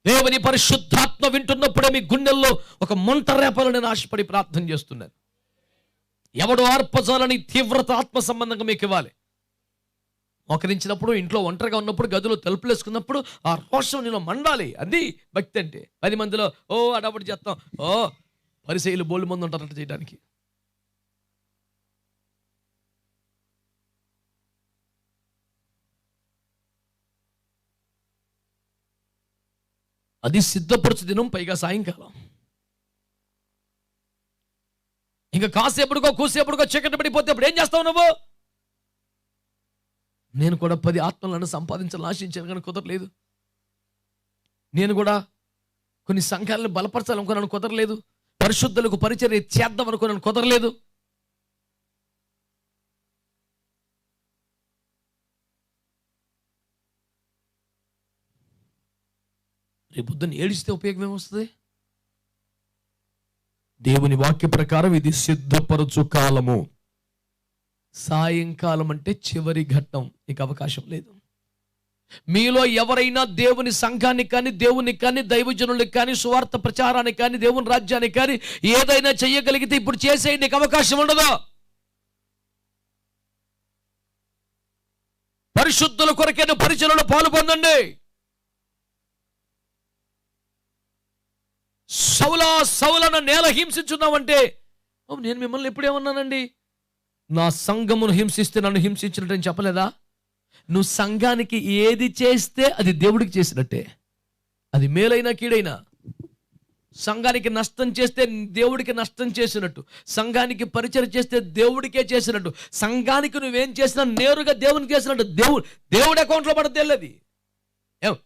దేవుని పరిశుద్ధాత్మ వింటున్నప్పుడే మీ గుండెల్లో ఒక మంట రేపాలని నేను ఆశపడి ప్రార్థన చేస్తున్నాను. ఎవడు ఆర్పజాలని తీవ్రత ఆత్మ సంబంధంగా మీకు ఇవ్వాలి. మోకరించినప్పుడు, ఇంట్లో ఒంటరిగా ఉన్నప్పుడు, గదిలో తలుపులు వేసుకున్నప్పుడు ఆ రోషం నేను మండాలి. అది భక్తి అంటే. 10 మందిలో అడబడి చేస్తాం, పరిసయ్యులు బోళ్ళు మంది ఉంటారట చేయడానికి. అది సిద్ధపరచు దినం, పైగా సాయంకాలం. ఇంకా కాసేపటికో కూసేపటికో చీకటి పడిపోతే అప్పుడు ఏం చేస్తావు నువ్వు? నేను కూడా 10 ఆత్మలను సంపాదించాలని ఆశించాను కానీ కుదరలేదు. నేను కూడా కొన్ని సంఘాలను బలపరచాలనుకున్నాను, కుదరలేదు. పరిశుద్ధులకు పరిచర్య చేద్దాం అనుకున్నాను, కుదరలేదు. రేపొద్దున ఏడిస్తే ఉపయోగం ఏమొస్తుంది? దేవుని వాక్య ప్రకారం ఇది సిద్ధపరచు కాలము. సాయంకాలం అంటే చివరి ఘట్టం, ఇక అవకాశం లేదు. మీలో ఎవరైనా దేవుని సంఘానికి కానీ, దేవునికి కానీ, దైవజనులకు కానీ, సువార్త ప్రచారానికి కానీ, దేవుని రాజ్యానికి కానీ ఏదైనా చెయ్యగలిగితే ఇప్పుడు చేసే నీకు అవకాశం ఉండదు. పరిశుద్ధుల కొరకైన పరిచర్యలో పాలు పొందండి. సౌలను నేల హింసించున్నావంటే, నేను మిమ్మల్ని ఎప్పుడేమన్నానండి? నా సంఘమును హింసిస్తే నన్ను హింసించినట్టు చెప్పలేదా? నువ్వు సంఘానికి ఏది చేస్తే అది దేవుడికి చేసినట్టే. అది మేలైనా కీడైనా. సంఘానికి నష్టం చేస్తే దేవుడికి నష్టం చేసినట్టు, సంఘానికి పరిచయం చేస్తే దేవుడికే చేసినట్టు, సంఘానికి నువ్వేం చేసినా నేరుగా దేవునికి చేసినట్టు. దేవుడి అకౌంట్లో పడితే వెళ్ళేది.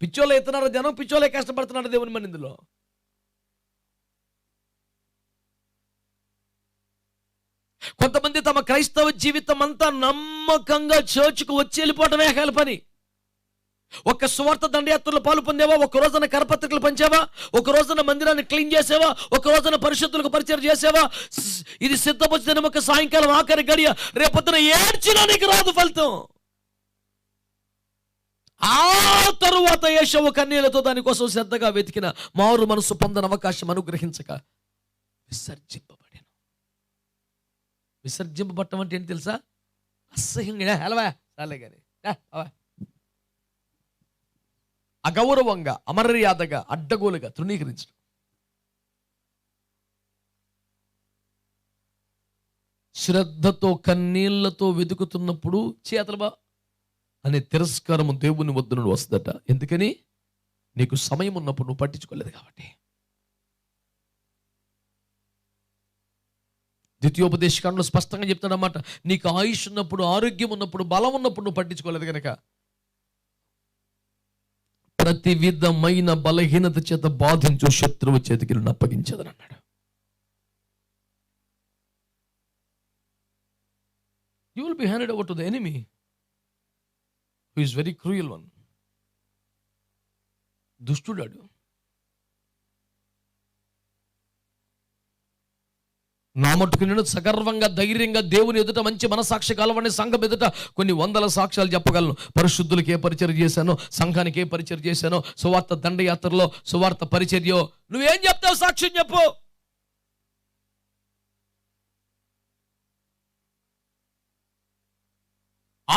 పిచ్చోళ్ళే ఎత్తున్నారు జనం, పిచ్చోళ్ళే కష్టపడుతున్నారు దేవుని మన ఇందులో. కొంతమంది తమ క్రైస్తవ జీవితం అంతా నమ్మకంగా చర్చ్కు వచ్చి వెళ్ళిపోవటమే పని. ఒక సువార్త దండయాత్రలో పాలు పొందేవా? ఒక రోజున కరపత్రికలు పంచావా? ఒక రోజున మందిరాన్ని క్లీన్ చేసావా? ఒక రోజున పరిశుద్ధులకు పరిచయం చేసావా? ఇది సిద్ధపరిచిన ఒక సాయంకాలం ఆఖరి గడియ. రేపొద్దున ఏడ్చినా నీకు రాదు ఫలితం. ఆ తరువాత యేషవు కన్నీళ్లతో దానికోసం శ్రద్ధగా వెతికిన మారు మనసు పొందని అవకాశం అనుగ్రహించక విసర్జింపబట్టం అంటే ఏంటి తెలుసా? అసహ్యంగా హెలవా చాలే కానీ అగౌరవంగా, అమర్యాదగా, అడ్డగోలుగా తృణీకరించడం. శ్రద్ధతో కన్నీళ్లతో వెతుకుతున్నప్పుడు చేతలబా అనే తిరస్కారము దేవుని వద్ద నుండి వస్తుందట. ఎందుకని? నీకు సమయం ఉన్నప్పుడు నువ్వు పట్టించుకోలేదు కాబట్టి. ద్వితీయోపదేశకాండలో స్పష్టంగా చెప్తాడన్నమాట, నీకు ఆయుష్ ఉన్నప్పుడు, ఆరోగ్యం ఉన్నప్పుడు, బలం ఉన్నప్పుడు నువ్వు పట్టించుకోలేదు కనుక ప్రతి విధమైన బలహీనత చేత బాధించు శత్రువు చేతికి నిన్ను అప్పగించదని అన్నాడు. You will be handed over to the enemy who is very cruel one. దుష్టుడాడు. నా మట్టుకు నేను సగర్వంగా, ధైర్యంగా దేవుని ఎదుట మంచి మనసాక్షి కలవని సంఘం ఎదుట కొన్ని 100 సాక్ష్యాలు చెప్పగలను. పరిశుద్ధులకి ఏ పరిచర్య చేశానో, సంఘానికి ఏ పరిచర్య చేశానో, సువార్త దండయాత్రలో, సువార్త పరిచర్యో. నువ్వేం చెప్తావు? సాక్ష్యం చెప్పు.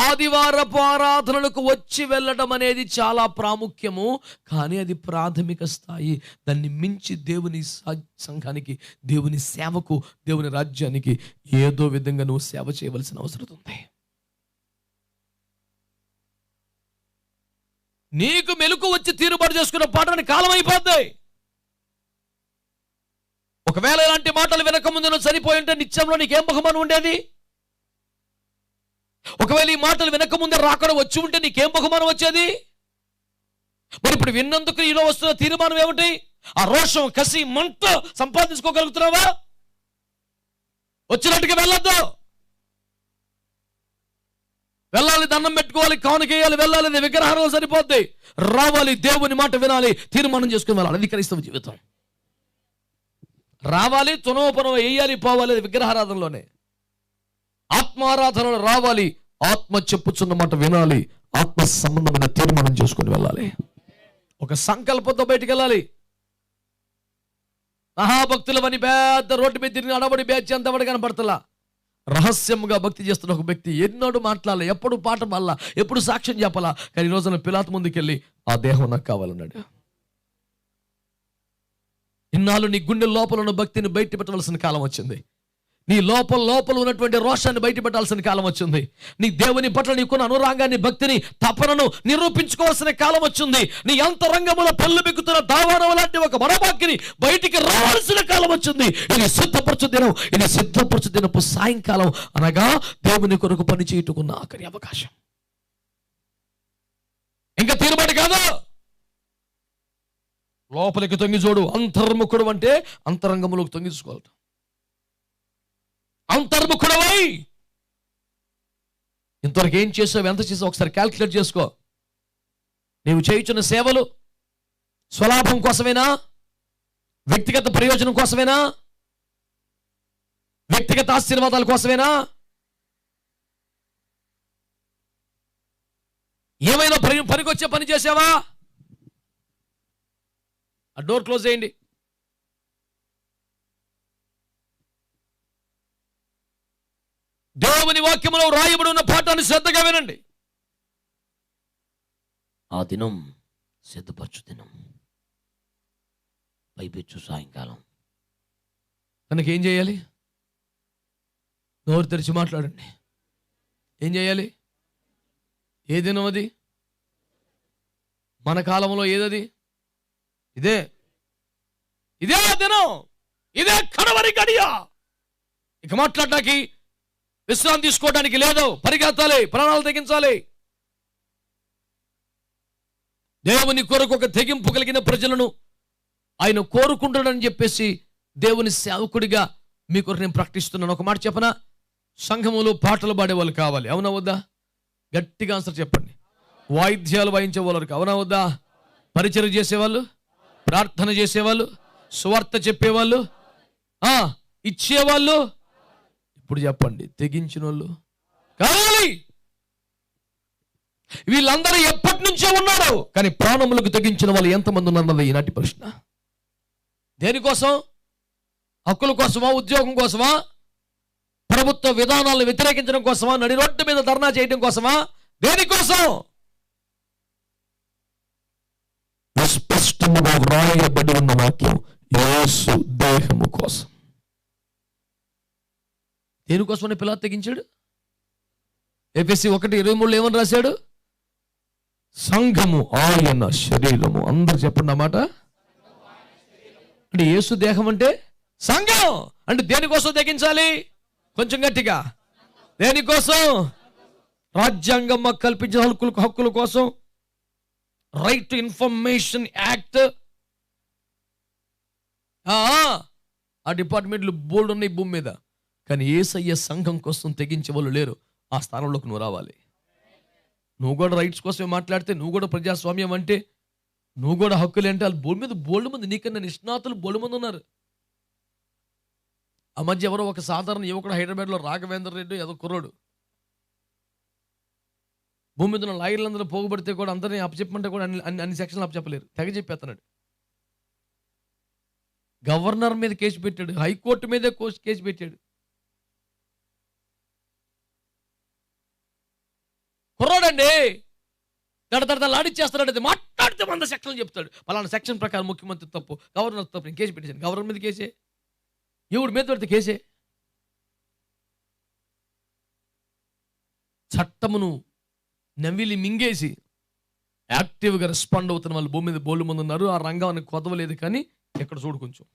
ఆదివారపు ఆరాధనలకు వచ్చి వెళ్ళడం అనేది చాలా ప్రాముఖ్యము, కానీ అది ప్రాథమిక స్థాయి. దాన్ని మించి దేవుని సంఘానికి, దేవుని సేవకు, దేవుని రాజ్యానికి ఏదో విధంగా నువ్వు సేవ చేయవలసిన అవసరం ఉంది. నీకు మెలకు వచ్చి తీరుబాటు చేసుకున్న పాఠానికి కాలం అయిపోద్ది. ఒకవేళ ఇలాంటి మాటలు వినక ముందు నువ్వు చనిపోయి ఉంటే నిత్యంలో నీకేం బహుమానం ఉండేది? ఒకవేళ ఈ మాటలు వినక ముందే రాకుండా వచ్చి ఉంటే నీకేం బహుమానం వచ్చేది? మరి ఇప్పుడు విన్నందుకు ఈలో వస్తున్న తీర్మానం ఏమిటి? ఆ రోషం, కసి, మంట సంపాదించుకోగలుగుతున్నావా? వచ్చినట్టుగా వెళ్ళొద్దు. వెళ్ళాలి, దండం పెట్టుకోవాలి, కానుకేయాలి, వెళ్ళాలి, విగ్రహాలు సరిపోద్ది. రావాలి, దేవుని మాట వినాలి, తీర్మానం చేసుకుని వెళ్ళాలి. అది క్రైస్తవ జీవితం. రావాలి, తునోపనం వేయాలి, పోవాలి, విగ్రహారాధనలోనే. ఆత్మారాధనలో రావాలి, ఆత్మ చెప్పుచున్న మాట వినాలి, ఆత్మ సంబంధమైన తీర్మానం చేసుకుని వెళ్ళాలి. ఒక సంకల్పంతో బయటికి వెళ్ళాలి. మహాభక్తులవని పెద్ద రోడ్డు మీద తిరిగి అడబడి బ్యాచ్ అంతబడి కనపడతలా. రహస్యంగా భక్తి చేస్తున్న ఒక వ్యక్తి ఎన్నోడు మాట్లాడాలి, ఎప్పుడు పాట పాడాలా, ఎప్పుడు సాక్ష్యం చెప్పాలా, కానీ ఈ రోజున పిలాతు ముందుకెళ్ళి ఆ దేహం నాకు కావాలన్నాడు. ఇన్నాళ్ళు నీ గుండె లోపల ఉన్న భక్తిని బయట పెట్టవలసిన కాలం వచ్చింది. నీ లోపల ఉన్నటువంటి రోషాన్ని బయట పెట్టాల్సిన కాలం వచ్చింది. నీ దేవుని పట్ల నీకున్న అనురాగాన్ని, భక్తిని, తపనను నిరూపించుకోవాల్సిన కాలం వచ్చింది. నీ అంతరంగముల పళ్ళు బిక్కుతున్న దావానం లాంటి ఒక మనోభాగ్యని బయటికి రావాల్సిన కాలం వచ్చింది. ఇది సిద్ధపరచు దినం. ఇది సిద్ధపరచు దినపు సాయంకాలం, అనగా దేవుని కొరకు పని చేయుటకున్న ఆఖరి అవకాశం. ఇంకా తీరుబాటు కాదు. లోపలికి తొంగి చూడు. అంతర్ముఖుడు అంటే అంతరంగములకు తొంగి చూసుకోవాలి. అంతర్ముఖుడవై ఇంతవరకు ఏం చేసావు, ఎంత చేసావు ఒకసారి క్యాల్కులేట్ చేసుకో. నీవు చేయుచున్న సేవలు స్వలాభం కోసమేనా? వ్యక్తిగత ప్రయోజనం కోసమేనా? వ్యక్తిగత ఆశీర్వాదాల కోసమేనా? ఏమైనా పనికొచ్చే పని చేసావా? ఆ డోర్ క్లోజ్ చేయండి. దేవుని వాక్యములో రాయబడి ఉన్న పాఠాన్ని శ్రద్ధగా వినండి. ఆ దినం సిద్ధపరచు దినం, పైపెచ్చు సాయంకాలం. కనుక ఏం చేయాలి? నోరు తెరిచి మాట్లాడండి. ఏం చేయాలి? ఏ దినం అది? మన కాలంలో ఏదది? ఇదే ఆ దినం. ఇదే కడవరి గడియ. ఇక మాట్లాడటానికి, విశ్రాంతి తీసుకోవడానికి లేదు. పరిగెత్తాలి, ప్రాణాలు తెగించాలి. దేవుని కొరకు ఒక తెగింపు కలిగిన ప్రజలను ఆయన కోరుకుంటాడని చెప్పేసి దేవుని సేవకుడిగా మీ కొరకు నేను ప్రకటిస్తున్నాను. ఒక మాట చెప్పనా? సంఘములో పాటలు పాడేవాళ్ళు కావాలి, అవునా వద్దా? గట్టిగా ఆన్సర్ చెప్పండి. వాయిద్యాలు వాయించే వాళ్ళు, అవునా వద్దా? పరిచయం చేసేవాళ్ళు, ప్రార్థన చేసేవాళ్ళు, సువార్త చెప్పేవాళ్ళు, ఇచ్చేవాళ్ళు. ఇప్పుడు చెప్పండి, తెగించిన వాళ్ళు కావాలి. వీళ్ళందరూ ఎప్పటి నుంచో ఉన్నారు, కానీ ప్రాణములకు తెగించిన వాళ్ళు ఎంతమంది ఉన్నది ఈనాటి ప్రశ్న. దేనికోసం? హక్కుల కోసమా? ఉద్యోగం కోసమా? ప్రభుత్వ విధానాలను వ్యతిరేకించడం కోసమా? నడి రోడ్డు మీద ధర్నా చేయడం కోసమా? దేనికోసం? స్పష్టముగా వ్రాయబడి ఉన్న వాక్యం యేసు దేహము కోసం. దేనికోసమని పిలాతు తెగించాడు? ఎఫెసీ 1:23 ఏమని రాశాడు? సంఘము ఆయన శరీరము. అందరు చెప్పండి అన్నమాట. అంటే యేసు దేహం అంటే సంఘం. అంటే దేనికోసం తెగించాలి? కొంచెం గట్టిగా. దేనికోసం? రాజ్యాంగం మాకు కల్పించిన హక్కుల కోసం. Right to information act. ఆ డిపార్ట్మెంట్లు బోల్డ్ ఉన్నాయి భూమి మీద, కానీ యేసయ్య సంఘం కోసం తెగించే వాళ్ళు లేరు. ఆ స్థానంలోకి నువ్వు రావాలి. నువ్వు కూడా రైట్స్ కోసమే మాట్లాడితే, నువ్వు కూడా ప్రజాస్వామ్యం అంటే, నువ్వు కూడా హక్కులు అంటే, వాళ్ళు భూమి మీద బోల్డ్ మంది, నీకన్నా నిష్ణాతులు బోల్డ్ మంది ఉన్నారు. ఆ మధ్య ఎవరో ఒక సాధారణ యువకుడు హైదరాబాద్లో రాఘవేంద్ర రెడ్డి ఏదో కుర్రోడు భూమి మీద ఉన్న లాయర్లందరూ పోగుబడితే కూడా అందరినీ అప్పచెప్పమంటే కూడా అన్ని సెక్షన్లు అప్పచెప్పలేరు, తెగ చెప్పేస్తున్నాడు. గవర్నర్ మీద కేసు పెట్టాడు, హైకోర్టు మీదే కేసు పెట్టాడు. కుర్రాడండి దడదడలాడిచ్చేస్తాడు. మాట్లాడితే 100 సెక్షన్లు చెప్తాడు. పలానా సెక్షన్ ప్రకారం ముఖ్యమంత్రి తప్పు, గవర్నర్ తప్పు. నేను కేసు పెట్టేశాను. గవర్నర్ మీద కేసే, ఎవడి మీద పెడితే కేసే. చట్టమును నవ్విలి మింగేసి యాక్టివ్గా రెస్పాండ్ అవుతున్న వాళ్ళు భూమి మీద బోళ్ళు మంది ఉన్నారు. ఆ రంగానికి కొదవలేదు. కానీ ఎక్కడ చూడు, కొంచెం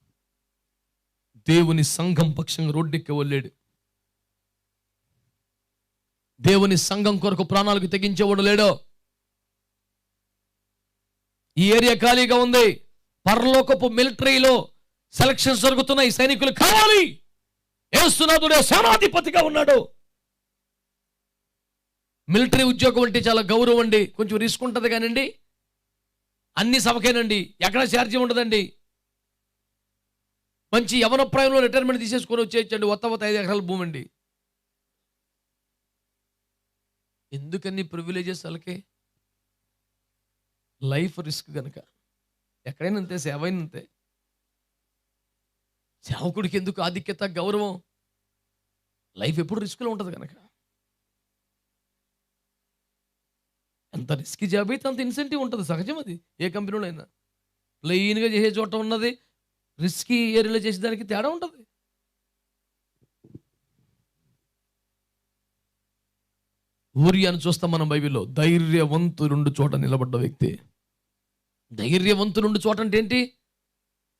దేవుని సంఘం పక్షంగా రోడ్డెక్కి వెళ్ళాడు. దేవుని సంఘం కొరకు ప్రాణాలకు తెగించేవాడు లేడో. ఈ ఏరియా ఖాళీగా ఉంది. పరలోకపు మిలిటరీలో సెలక్షన్స్ జరుగుతున్నాయి. సైనికులు కావాలి. యేసునాథుడే సేనాధిపతిగా ఉన్నాడు. మిలిటరీ ఉద్యోగం అంటే చాలా గౌరవం అండి. కొంచెం రిస్క్ ఉంటుంది కానండి, అన్ని సభకేనండి, ఎక్కడ ఛార్జీ ఉండదండి. మంచి యవన ప్రాయంలో రిటైర్మెంట్ తీసేసుకొని వచ్చేయచ్చండి. 5 ఎకరాల భూమి అండి. ఎందుకని ప్రివిలేజెస్ వాళ్ళకి? లైఫ్ రిస్క్ కనుక. ఎక్కడైనా అంతే, సేవ అయినా అంతే. సేవకుడికి ఎందుకు ఆధిక్యత, గౌరవం? లైఫ్ ఎప్పుడు రిస్క్లో ఉంటుంది కనుక. ఎంత రిస్క్ జాబ్ అయితే అంత ఇన్సెంటివ్ ఉంటుంది. సహజం అది. ఏ కంపెనీలో అయినా ప్లెయిన్గా చేసే చోట ఉన్నది, రిస్కీ ఏరియాలో చేసేదానికి తేడా ఉంటుంది. ఊరియాను చూస్తాం మనం బైబిల్లో. ధైర్యవంతు 2 చోట నిలబడ్డ వ్యక్తి. ధైర్యవంతు 2 చోట అంటే ఏంటి?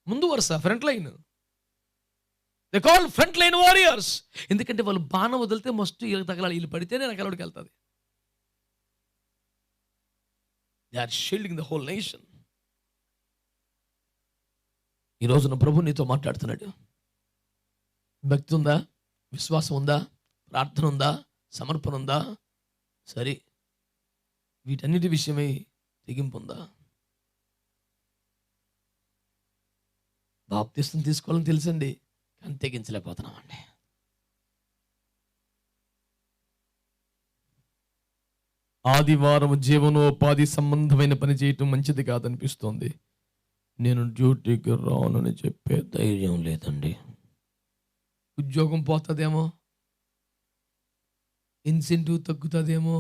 ముందు వరుస, front line. They call front line warriors. ఎందుకంటే వాళ్ళు బాణం వదిలితే మస్ట్ వీళ్ళకి తగలాలి, వీళ్ళు పడితేనే నాకు అలవాడికి వెళ్తుంది. They are shielding the whole nation. ఈ రోజున ప్రభు నీతో మాట్లాడుతున్నాడు. భక్తి ఉందా? విశ్వాసం ఉందా? ప్రార్థన ఉందా? సమర్పణ ఉందా? సరే, వీటన్నిటి విషయమై తెగింపు ఉందా? బాప్తిస్తం తీసుకోవాలని తెలుసండి, కానీ తెగించలేకపోతున్నామండి. ఆదివారం జీవనోపాధి సంబంధమైన పని చేయటం మంచిది కాదనిపిస్తోంది. నేను డ్యూటీకి రానని చెప్పే ధైర్యం లేదండి. ఉద్యోగం పోతుందేమో, ఇన్సెంటివ్ తగ్గుతుందేమో.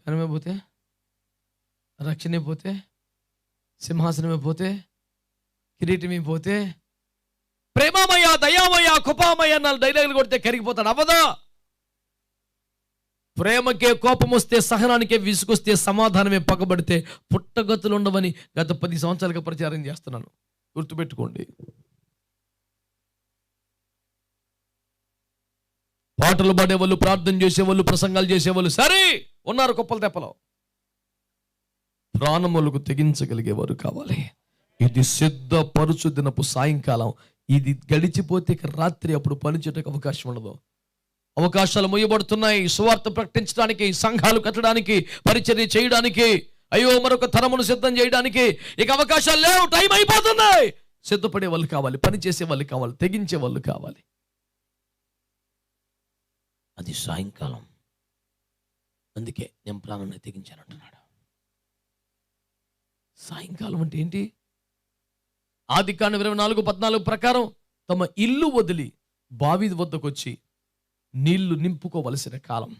ధనమే పోతే, రక్షణే పోతే, సింహాసనమే పోతే, కిరీటమే పోతే, ప్రేమమయ, దయామయ, కృపామయ అన్న డైలాగులు కొడితే కరిగిపోతాడు. అవ్వదా? ప్రేమకే కోపం వస్తే, సహనానికే విసుకొస్తే, సమాధానమే పగబడితే పుట్టగతులు ఉండవని గత 10 సంవత్సరాలుగా ప్రచారం చేస్తున్నాను. గుర్తుపెట్టుకోండి. పాటలు పాడేవాళ్ళు, ప్రార్థన చేసేవాళ్ళు, ప్రసంగాలు చేసేవాళ్ళు సరే ఉన్నారు కుప్పలు తెప్పలో. ప్రాణములకు తెగించగలిగేవారు కావాలి. ఇది సిద్ధపరుచు దినపు సాయంకాలం. ఇది గడిచిపోతే రాత్రి అప్పుడు పనిచేయడానికి అవకాశం ఉండదు. అవకాశాలు మొయ్యబడుతున్నాయి. సువార్త ప్రకటించడానికి, సంఘాలు కట్టడానికి, పరిచర్య చేయడానికి, అయ్యో మరొక తరమును సిద్ధం చేయడానికి ఇక అవకాశాలు లేవు. టైం అయిపోతుంది. సిద్ధపడే వాళ్ళు కావాలి, పని చేసే వాళ్ళు కావాలి, తెగించే వాళ్ళు కావాలి. అది సాయంకాలం. అందుకే నేను ప్రాణాన్ని తెగించానంటున్నాడు. సాయంకాలం అంటే ఏంటి? ఆదికాండం 24:14 ప్రకారం తమ ఇల్లు వదిలి బావి వద్దకు వచ్చి నీళ్లు నింపుకోవలసిన కాలం.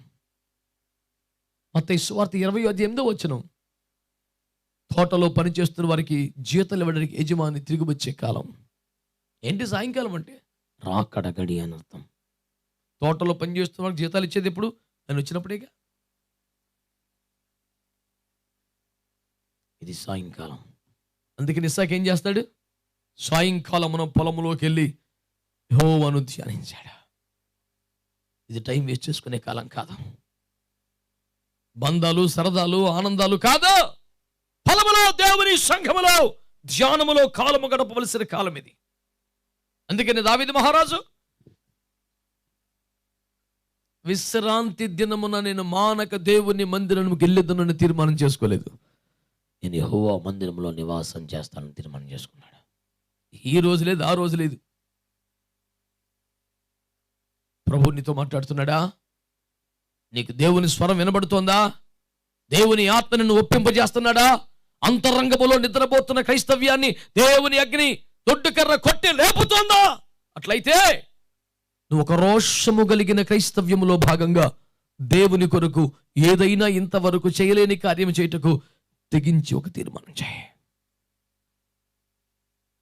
మత్తయి సువార్త 20:8 తోటలో పనిచేస్తున్న వారికి జీతాలు ఇవ్వడానికి యజమాని తిరిగి వచ్చే కాలం. ఏంటి సాయంకాలం అంటే? రాకడ గడి అని అర్థం. తోటలో పనిచేస్తున్న వారికి జీతాలు ఇచ్చేది ఎప్పుడు? నేను వచ్చినప్పుడేగా. ఇది సాయంకాలం. అందుకని ఇస్సాకు ఏం చేస్తాడు? సాయంకాలం మనం పొలంలోకి వెళ్ళి యెహోవాను ధ్యానించాడు. ఇది టైం వేస్ట్ చేసుకునే కాలం కాదు. బంధాలు, సరదాలు, ఆనందాలు కాదు. పొలములో, దేవుని సంఘములో, ధ్యానములో కాలము గడపవలసిన కాలం ఇది. అందుకని దావీదు మహారాజు విశ్రాంతి దినమున నేను మానక దేవుని మందిరముకి వెళ్ళేదనని తీర్మానం చేసుకోలేదు. నేను యెహోవా మందిరంలో నివాసం చేస్తానని తీర్మానం చేసుకున్నాడు. ఈ రోజు లేదు, ఆ రోజు లేదు. ప్రభు నీతో మాట్లాడుతున్నాడా? నీకు దేవుని స్వరం వినబడుతోందా? దేవుని ఆత్మ నిన్ను ఒప్పింపజేస్తున్నాడా? అంతరంగములో నిద్రపోతున్న క్రైస్తవ్యాన్ని దేవుని అగ్ని దొడ్డుకర్ర కొట్టి లేపుతోందా? అట్లయితే నువ్వు ఒక రోషము కలిగిన క్రైస్తవ్యములో భాగంగా దేవుని కొరకు ఏదైనా ఇంతవరకు చేయలేని కార్యం చేయుటకు తెగించి ఒక తీర్మానం చేయి.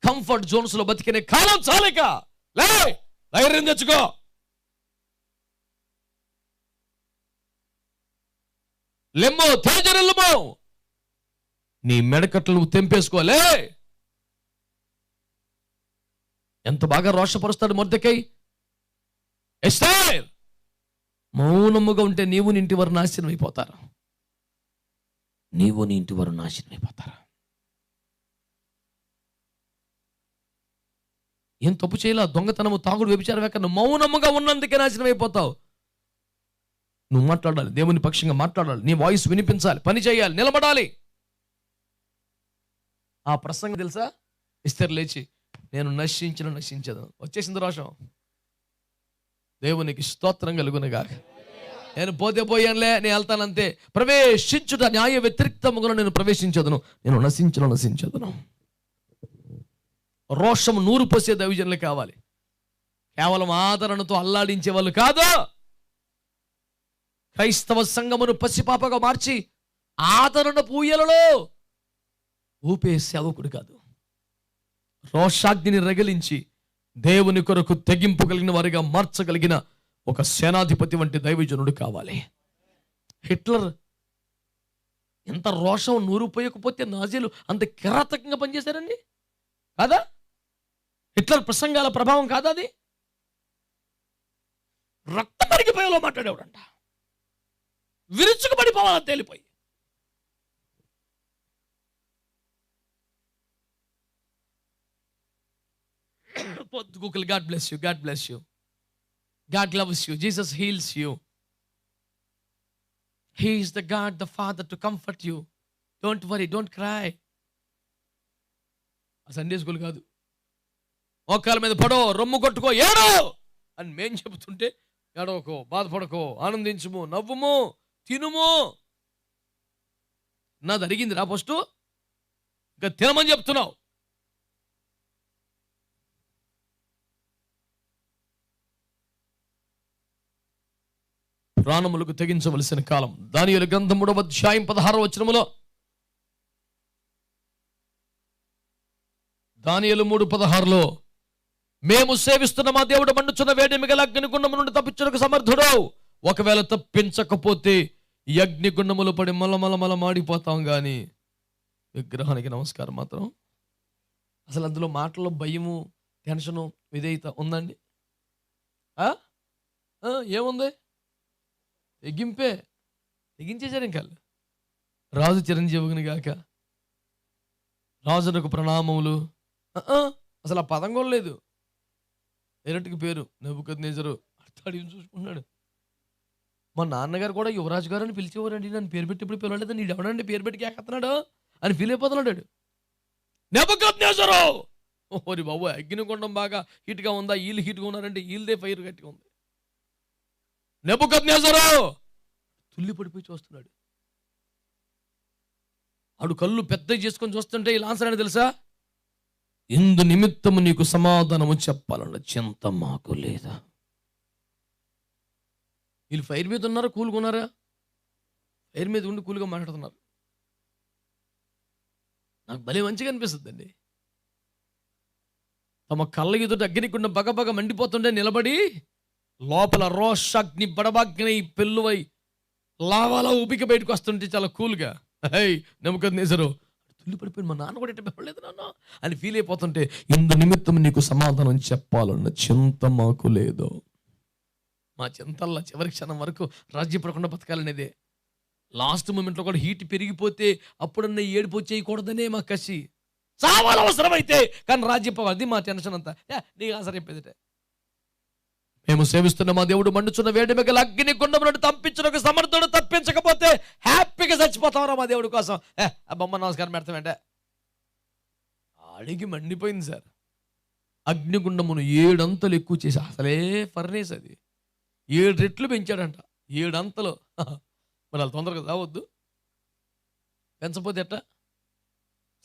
కంఫర్ట్ జోన్స్ లో బతికినే కాలం చాలేక లే, ధైర్యం తెచ్చుకో. లెమ్మో, తేజరెల్లమో, నీ మెడకట్లు తెంపేసుకోలే. ఎంత బాగా రోషపరుస్తాడు మొర్దెకై. ఎస్తేర్, మౌనముగా ఉంటే నీవు నీ ఇంటి వారు నాశనం అయిపోతారు. నీవు నీ ఇంటి వారు నాశనం అయిపోతారు. ఏం తప్పు చేయాల? దొంగతనము, తాగుడు, వ్యభిచారం ఎక్కడ? మౌనముగా ఉన్నందుకే నాశనం అయిపోతావు. నువ్వు మాట్లాడాలి, దేవుని పక్షంగా మాట్లాడాలి, నీ వాయిస్ వినిపించాలి, పని చేయాలి, నిలబడాలి. ఆ ప్రసంగం తెలుసా? ఎస్తేర్ లేచి, నేను నశించదు. వచ్చేసింది రోషం. దేవునికి స్తోత్రం కలుగునుగా. నేను పోతే పోయానులే, నేను వెళ్తానంతే. ప్రవేశించుట న్యాయ వ్యతిరిక్తముగా నేను ప్రవేశించదును, నేను నశించదును. రోషం నూరు పోసే దైవజనులు కావాలి. కేవలం ఆదరణతో అల్లాడించే వాళ్ళు కాదు. క్రైస్తవ సంఘమును పసిపాపగా మార్చి ఆదరణ పూయలలో ఊపే సేవకుడు కాదు. రోషాగ్నిని రగిలించి దేవుని కొరకు తెగింపు కలిగిన వారిగా మార్చగలిగిన ఒక సేనాధిపతి వంటి దైవజనుడు కావాలి. హిట్లర్ ఎంత రోషం నూరు పోయకపోతే నాజీలు అంత కిరాతకంగా పనిచేశారండి కాదా? హిట్లర్ ప్రసంగాల ప్రభావం కాదా అది? రక్త మరిగిపోయేలో మాట్లాడేవాడంట, విరుచుకుపడిపోవాలని తేలిపోయి. Google, God bless you. God bless you. God loves you. Jesus heals you. He is the God, the Father to comfort you. Don't worry, don't cry. ఆ సండే స్కూల్ కాదు. మోకాల మీద పడో, రొమ్ము కొట్టుకో, ఏడో అని మేం చెబుతుంటే ఏడవకో, బాధపడకో, ఆనందించుము, నవ్వుము, తినుము. నాది అడిగింది రా ఫస్ట్, ఇంకా తినమని చెప్తున్నావు. ప్రాణములకు తెగించవలసిన కాలం. దానియేలు గ్రంథం 3వ అధ్యాయం 16వ వచనములో, దానియేలు 3:16లో, మేము సేవిస్తున్న మా దేవుడు మండుచున్న వేడిమి గల అగ్నిగుండము నుండి తప్పించుటకు సమర్థుడు. ఒకవేళ తప్పించకపోతే ఈ అగ్నిగుండములో పడి మలమల మాడిపోతాం. కానీ విగ్రహానికి నమస్కారం మాత్రం. అసలు అందులో మాటల్లో భయము, టెన్షను, విధేయత ఉందండి? ఏముంది? తెగించేశారు. ఇంకా రాజు చిరంజీవిని గాక, రాజునకు ప్రణామములు. అసలు ఆ పదం కూడా లేదు. డైరెక్ట్కి పేరు నెబుకద్నెజరు. అర్థాడు చూసుకుంటున్నాడు. మా నాన్నగారు కూడా యువరాజు గారు అని పిలిచేవారండి, నన్ను పేరు పెట్టి ఇప్పుడు పిలవలేదు, నీడు ఎవడండి పేరు పెట్టి కేకెత్తనాడు అని ఫీల్ అయిపోతున్నాడు. నెబుకద్నెజరు! ఓరి బాబు, అగ్నిగుండం బాగా హీట్గా ఉందా? వీళ్ళు హీట్గా ఉన్నారంటే వీళ్ళదే ఫైర్ గట్టిగా ఉంది. నెబుకద్నెజరు తుల్లి పడిపోయి చూస్తున్నాడు. ఆడు కళ్ళు పెద్దవి చేసుకొని చూస్తుంటే ఇలా ఆన్సర్ అని తెలుసా? ఇందు నిమిత్తము నీకు సమాధానము చెప్పాలన్న చింత మాకు లేదా? వీళ్ళు ఫైర్ మీద ఉన్నారా, కూలుకున్నారా? ఫైర్ మీద ఉండి కూలుగా మాట్లాడుతున్నారు. నాకు భలే మంచిగా అనిపిస్తుందండి. తమ కళ్ళ ఎదుట అగ్నికుండ బగబగ మండిపోతుంటే నిలబడి లోపల రోషాగ్ని బడబాగ్ని పెళ్ళువై లావాలా ఉబికి బయటకు వస్తుంటే చాలా కూల్గా, హై నెబుకద్నెజరు తుల్లి పడిపోయి, మా నాన్న కూడా ఎట్లా పెట్టలేదు నాన్న అని ఫీల్ అయిపోతుంటే, ఇందు నిమిత్తం నీకు సమాధానం చెప్పాలన్న చింత మాకు లేదు. మా చింతల్లా చివరి క్షణం వరకు రాజ్యపడకుండా బతకాలనేదే. లాస్ట్ మూమెంట్లో కూడా హీట్ పెరిగిపోతే అప్పుడన్నా ఏడుపు చేయకూడదనే మా కసి. చావాలి అవసరమైతే, కానీ రాజ్యపోవాలి, అది మా టెన్షన్ అంతా. నీకు ఆన్సర్ చెప్పేదిటే, మేము సేవిస్తున్న మా దేవుడు మండుచున్న వేడిమి గల అగ్ని గుండము నుండి తప్పించుటకు సమర్థుడు. తప్పించకపోతే హ్యాపీగా చచ్చిపోతామరా మా దేవుడి కోసం. ఆ బొమ్మ నమస్కారం పెడతామంటే అడిగి మండిపోయింది సార్. అగ్నిగుండమును 7 అంతలు ఎక్కువ చేసి, అసలే ఫర్నేస్ అది 7 రెట్లు పెంచాడంట. 7 అంతలు. మరి వాళ్ళు తొందరగా రావద్దు, పెంచపోతే ఎట్టా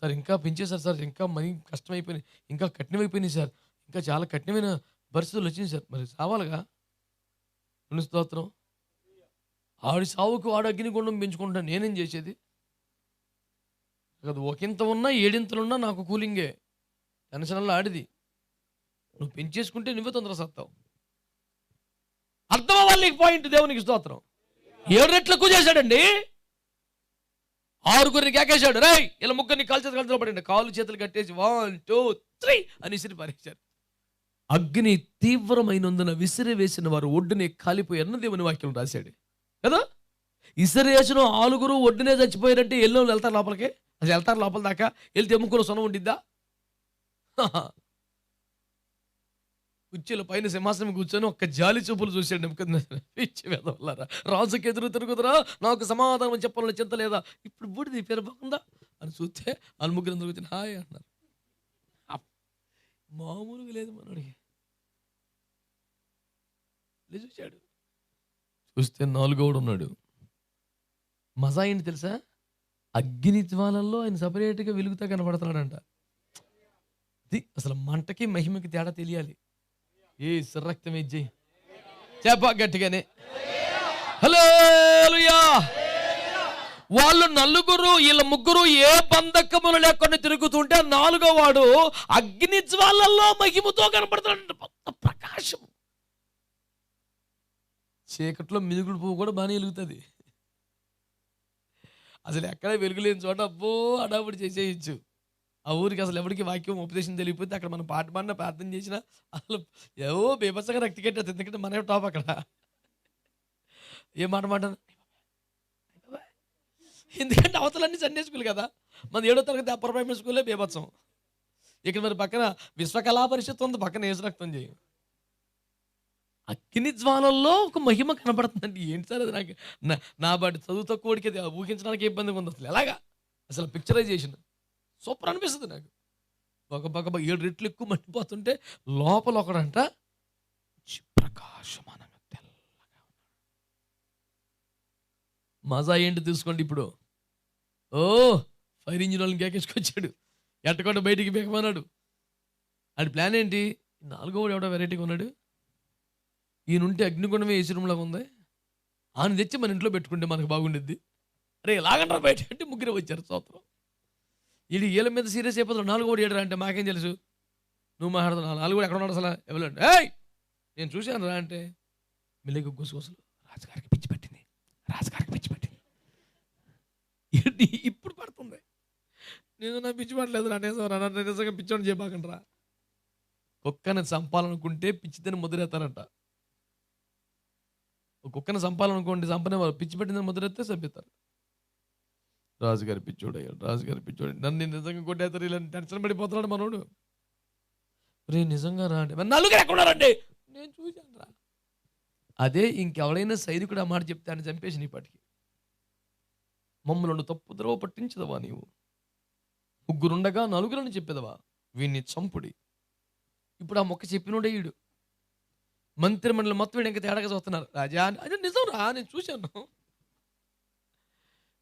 సార్? ఇంకా పెంచేశారు సార్, ఇంకా మరీ కష్టమైపోయినాయి, ఇంకా కఠినమైపోయినాయి సార్, ఇంకా చాలా కఠినమైన పరిస్థితులు వచ్చింది సార్. మరి సావాలిగా. స్తోత్రం. ఆడి సావుకు వాడు అగ్నిగుండం పెంచుకుంటాను, నేనేం చేసేది కదా. ఒకంత ఉన్నా ఏడింతలున్నా నాకు కూలింగే, టెన్షన్లో ఆడిది. నువ్వు పెంచేసుకుంటే నువ్వే తొందర సత్తావు. అర్థం అవ్వాలి నీకు పాయింట్. దేవునికి స్తోత్రం. 7 రెట్లు ఎక్కువ చేశాడండి. 6 కేకేశాడు, రై ఇలా ముగ్గురిని కాలు చేతులు కలిసి పడండి. కాళ్ళు చేతులు కట్టేసి 1 2 3 అని విసిరి పారేశారు. అగ్ని తీవ్రమైనందున విసిరి వేసిన వారు ఒడ్డునే కాలిపోయారని దేవుని వాక్యం రాశాడు కదా. ఇసిరేసిన 6 ఒడ్డునే చచ్చిపోయారంటే ఎల్లో వెళ్తారు లోపలికి? అసలు వెళ్తారు లోపల దాకా? వెళ్తే ఎముకలు సొన ఉండిద్దా? కుర్చీల పైన సింహాసనం కూర్చొని ఒక్క జాలి చూపులు చూశాడు పిచ్చి వేదవల్లారా. రాజుకి ఎదురు తిరుగుతురా, నాకు సమాధానం చెప్పాలని చింత లేదా, ఇప్పుడు బూడిది పేరు బాగుందా అని చూస్తే వాళ్ళు ముగ్గురు అందరూ కూర్చొని హాయ్ అన్నారు. మామూలుగా లేదు మనోడికి. చూశాడు, చూస్తే 4వోడు ఉన్నాడు. మజా ఏంటి తెలుసా? అగ్ని జ్వాలల్లో ఆయన సపరేట్గా వెలుగుతా కనపడుతున్నాడంట. అసలు మంటకి మహిమకి తేడా తెలియాలి. ఏ రక్తం ఇచ్చి చెప్ప గట్టిగానే హల్లెలూయా. వాళ్ళు 4, వీళ్ళ 3 ఏ బంధకములు లేకుండా తిరుగుతుంటే 4వ వాడు అగ్ని జ్వాలల్లో మహిమతో కనపడుతున్నాడు. మొత్తం ప్రకాశం. చీకట్లో మినుగుడు పువ్వు కూడా బాగానే వెలుగుతుంది. అసలు ఎక్కడ వెలుగులేని చోట అబ్బో అడావుడి చేసేయచ్చు. ఆ ఊరికి అసలు ఎవరికి వాక్యం ఉపదేశం తెలియకపోతే అక్కడ మనం పాట పాడినా ప్రార్థన చేసినా అసలు ఏవో బీభత్సంగా రక్తి కట్టేది. ఎందుకంటే మనమే టాప్ అక్కడ. ఏ మాట మాట, ఎందుకంటే అవతలన్నీ సండే స్కూల్ కదా. మన 7వ తరగతి అప్పర్ ప్రైమరీ స్కూలే బీభత్సం. ఇక్కడ మరి పక్కన విశ్వకళా పరిషత్ ఉంది, పక్కన ఏసు రక్తం చేయం. అగ్ని జ్వాలల్లో ఒక మహిమ కనబడుతుందండి. ఏంటి సార్ అది? నాకు నా బాటి చదువు తక్కువడికి అది ఊహించడానికి ఇబ్బందిగా ఉంది. అసలు ఎలాగా అసలు పిక్చరైజేషన్ సూపర్ అనిపిస్తుంది నాకు. ఒక 7 రెట్లు ఎక్కువ మండిపోతుంటే లోపల ఒకడంట ప్రకాశమానంగా తెల్లగా. మజా ఏంటి తీసుకోండి ఇప్పుడు. ఫైర్ ఇంజిన్ వాళ్ళని కేకేసుకొచ్చాడు, ఎట్టకుండా బయటికి బెకమన్నాడు. అది ప్లాన్ ఏంటి? 4వోడు ఎవడో వెరైటీగా ఉన్నాడు. ఈయనుంటే అగ్నిగుండమే ఏసీ రూమ్లాగా ఉంది, ఆయన తెచ్చి మన ఇంట్లో పెట్టుకుంటే మనకు బాగుండిద్ది. అరే లాగంటారు బయట అంటే 3 వచ్చారు. స్తోత్రం. వీడు వీళ్ళ మీద సీరియస్ అయిపోతాడు. 4వోడు ఏడరా అంటే మాకేం తెలుసు, నువ్వు మాట్లాడుతున్నావు. 4వోడు ఎక్కడ ఉన్నాడు అసలు? ఎవరండి? ఏయ్ నేను చూశాను రా అంటే మెల్లిగా గుసగుసలు. రాజుగారికి పిచ్చి పట్టింది, రాజుగారికి పిచ్చి పట్టింది. ఇప్పుడు పడుతుంది. నేను నా పిచ్చి పట్టలేదు రా, నిజంగా పిచ్చోని చెప్పాకండి రా. కుక్కని చంపాలనుకుంటే పిచ్చిదని ముద్రేస్తారంట. కుక్కని చంపాలనుకోండి, చంపనే వాళ్ళు పిచ్చి పెట్టిందని ముద్రెత్తే చంపిస్తారు. రాజుగారి పిచ్చోడయ్యాడు, రాజుగారి పిచ్చోడు, నన్ను నిజంగా కొట్టేస్తారు. ఇలా టెన్షన్ పడిపోతున్నాడు మనోడు. రే నిజంగా రా అంటే 4 ఎక్కడున్నారండి? నేను చూశాను రా. అదే ఇంకెవడైనా సైనికుడు ఆ మాట చెప్తే అని చంపేసి నీ పాటికి. మమ్మల్ని తప్పు ద్రోవ పట్టించదవా నీవు? 3 ఉండగా 4 చెప్పేదవా? వీడిని చంపుడి. ఇప్పుడు ఆ మొక్క చెప్పినోడే ఈడు. మంత్రి మండలి మొత్తం వీడు ఇంకా తేడాగా చూస్తున్నారు. రాజా అదే నిజం రా, నేను చూశాను.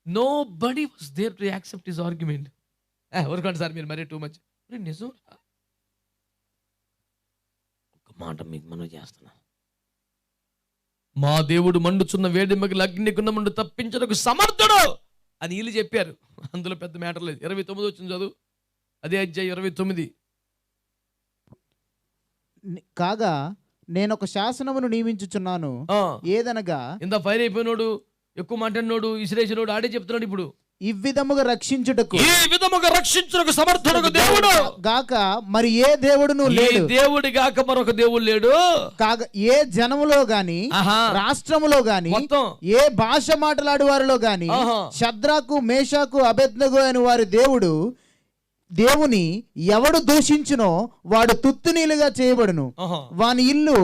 Nobody was there to accept his argument. ఊరుకోండి సార్ మీరు మరీ టూ మచ్. నిజం రా, ఒక మాట మీకు మనం చేస్తున్నా. మా దేవుడు మండుచున్న వేడి మగిలి అగ్నిగుండముండు తప్పించడానికి సమర్థుడు అని వీళ్ళు చెప్పారు. అందులో పెద్ద మ్యాటర్ లేదు. 29 వచ్చింది చదువు, అదే అధ్యాయం 29. కాగా నేను ఒక శాసనమును నియమించుచున్నాను, ఏదనగా ఇంత ఫైర్ అయిపోయినోడు, ఎక్కువ మాట్లాడినోడు, ఇసిరేసినోడు ఆడే చెప్తున్నాడు ఇప్పుడు. ఈ విధముగా రక్షించుటకు, ఈ విధముగా రక్షించుటకు సమర్థుడకు దేవుడు గాక మరి ఏ దేవుడును లేడు. దేవుడి గాక మరొక దేవుడు లేడు. కాగా ఏ జనములో గాని, రాష్ట్రములో గాని, ఏ భాష మాట్లాడు వారిలో గాని శద్రకు మేషాకు అబేద్నెగో అని వారి దేవుని ఎవడు దూషించునో వాడు తుత్తునీలుగా చేయబడును, వాని ఇల్లు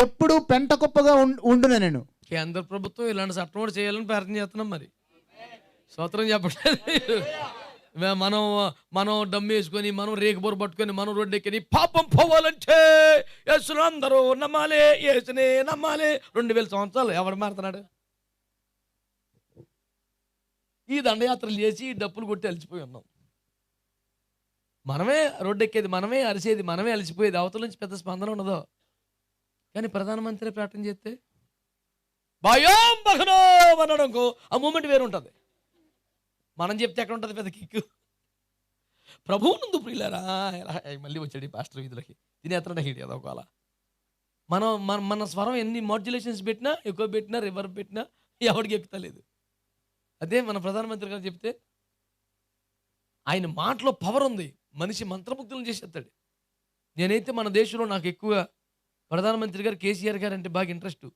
ఎప్పుడు పెంట కుప్పగా ఉండును. నేను కేంద్ర ప్రభుత్వం ఇలాంటి చట్టం కూడా చేయాలని ప్రార్థన చేస్తున్నాం. మరి స్తోత్రం చెప్పట్లేదు. మనం డమ్మి వేసుకొని, మనం రేకుబోరు పట్టుకొని, మనం రోడ్డు ఎక్కని పాపం పోవాలంటే యేసును అందరూ నమ్మాలి, యేసునే నమ్మాలి. 2000 సంవత్సరాలు ఎవడు మారుతున్నాడు? ఈ దండయాత్రలు చేసి డప్పులు కొట్టి అలిచిపోయి ఉన్నాం. మనమే రోడ్డు ఎక్కేది, మనమే అరిసేది, మనమే అలిసిపోయేది. అవతల నుంచి పెద్ద స్పందన ఉండదు. కానీ ప్రధానమంత్రి ప్రకటన చేస్తే భయం బహనో అనడంకో ఆ మూమెంట్ వేరు ఉంటుంది. మనం చెప్తే ఎక్కడ ఉంటుంది పెద్ద కిక్కు. ప్రభువు నందు ప్రియులారా, మళ్ళీ వచ్చాడు ఈ పాస్టర్ వీధులకి తినేస్తాడు హీట్ ఏదో ఒకవేళ. మనం మన స్వరం ఎన్ని మాడ్యులేషన్స్ పెట్టినా, ఎక్కువ పెట్టినా, రివర్బ్ పెట్టినా ఎవరికి ఎక్కుతలేదు. అదే మన ప్రధానమంత్రి గారు చెప్తే ఆయన మాటలో పవర్ ఉంది, మనిషి మంత్రముగ్ధులను చేసేస్తాడు. నేనైతే మన దేశంలో నాకు ఎక్కువ ప్రధానమంత్రి గారు కేసీఆర్ గారు అంటే బాగా ఇంట్రెస్ట్.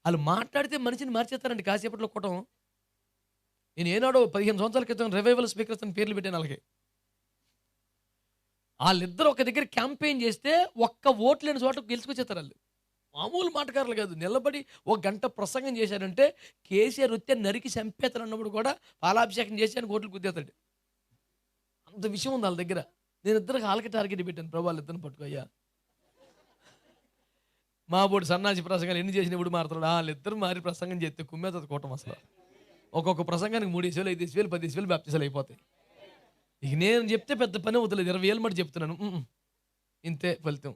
వాళ్ళు మాట్లాడితే మనిషిని మార్చేస్తారండి కాసేపట్లో కూటం. నేను ఏనాడో 15 సంవత్సరాల క్రితం రివైవల్ స్పీకర్స్ అని పేర్లు పెట్టాను అలాగే. వాళ్ళిద్దరు ఒక దగ్గర క్యాంపెయిన్ చేస్తే ఒక్క ఓట్లు లేని చోట గెలుచుకొచ్చేస్తారు వాళ్ళు. మామూలు మాటకారులు కాదు. నిలబడి ఒక గంట ప్రసంగం చేశారంటే కేసీఆర్ వస్తే నరికి చంపేతారు అన్నప్పుడు కూడా పాలాభిషేకం చేసి ఓట్లు గుద్దేతాడు. అంత విషయం ఉంది వాళ్ళ దగ్గర. నేను ఇద్దరికి వాళ్ళకి టార్గెట్ పెట్టాను, ప్రభు వాళ్ళిద్దరిని పట్టుకోయ్యా. మా బోడు సన్నాసి ప్రసంగాలు ఎన్ని చేసినప్పుడు మారుతాడు. వాళ్ళిద్దరు మారి ప్రసంగం చేస్తే కుమ్మేతుంది కూటం. అసలు ఒక్కొక్క ప్రసంగానికి 3,000, 5,000, 10,000 బాప్తిసాలు అయిపోతాయి. ఇక నేను చెప్తే పెద్ద పని అవుతలేదు, 20,000 మటు చెప్తున్నాను, ఇంతే ఫలితం.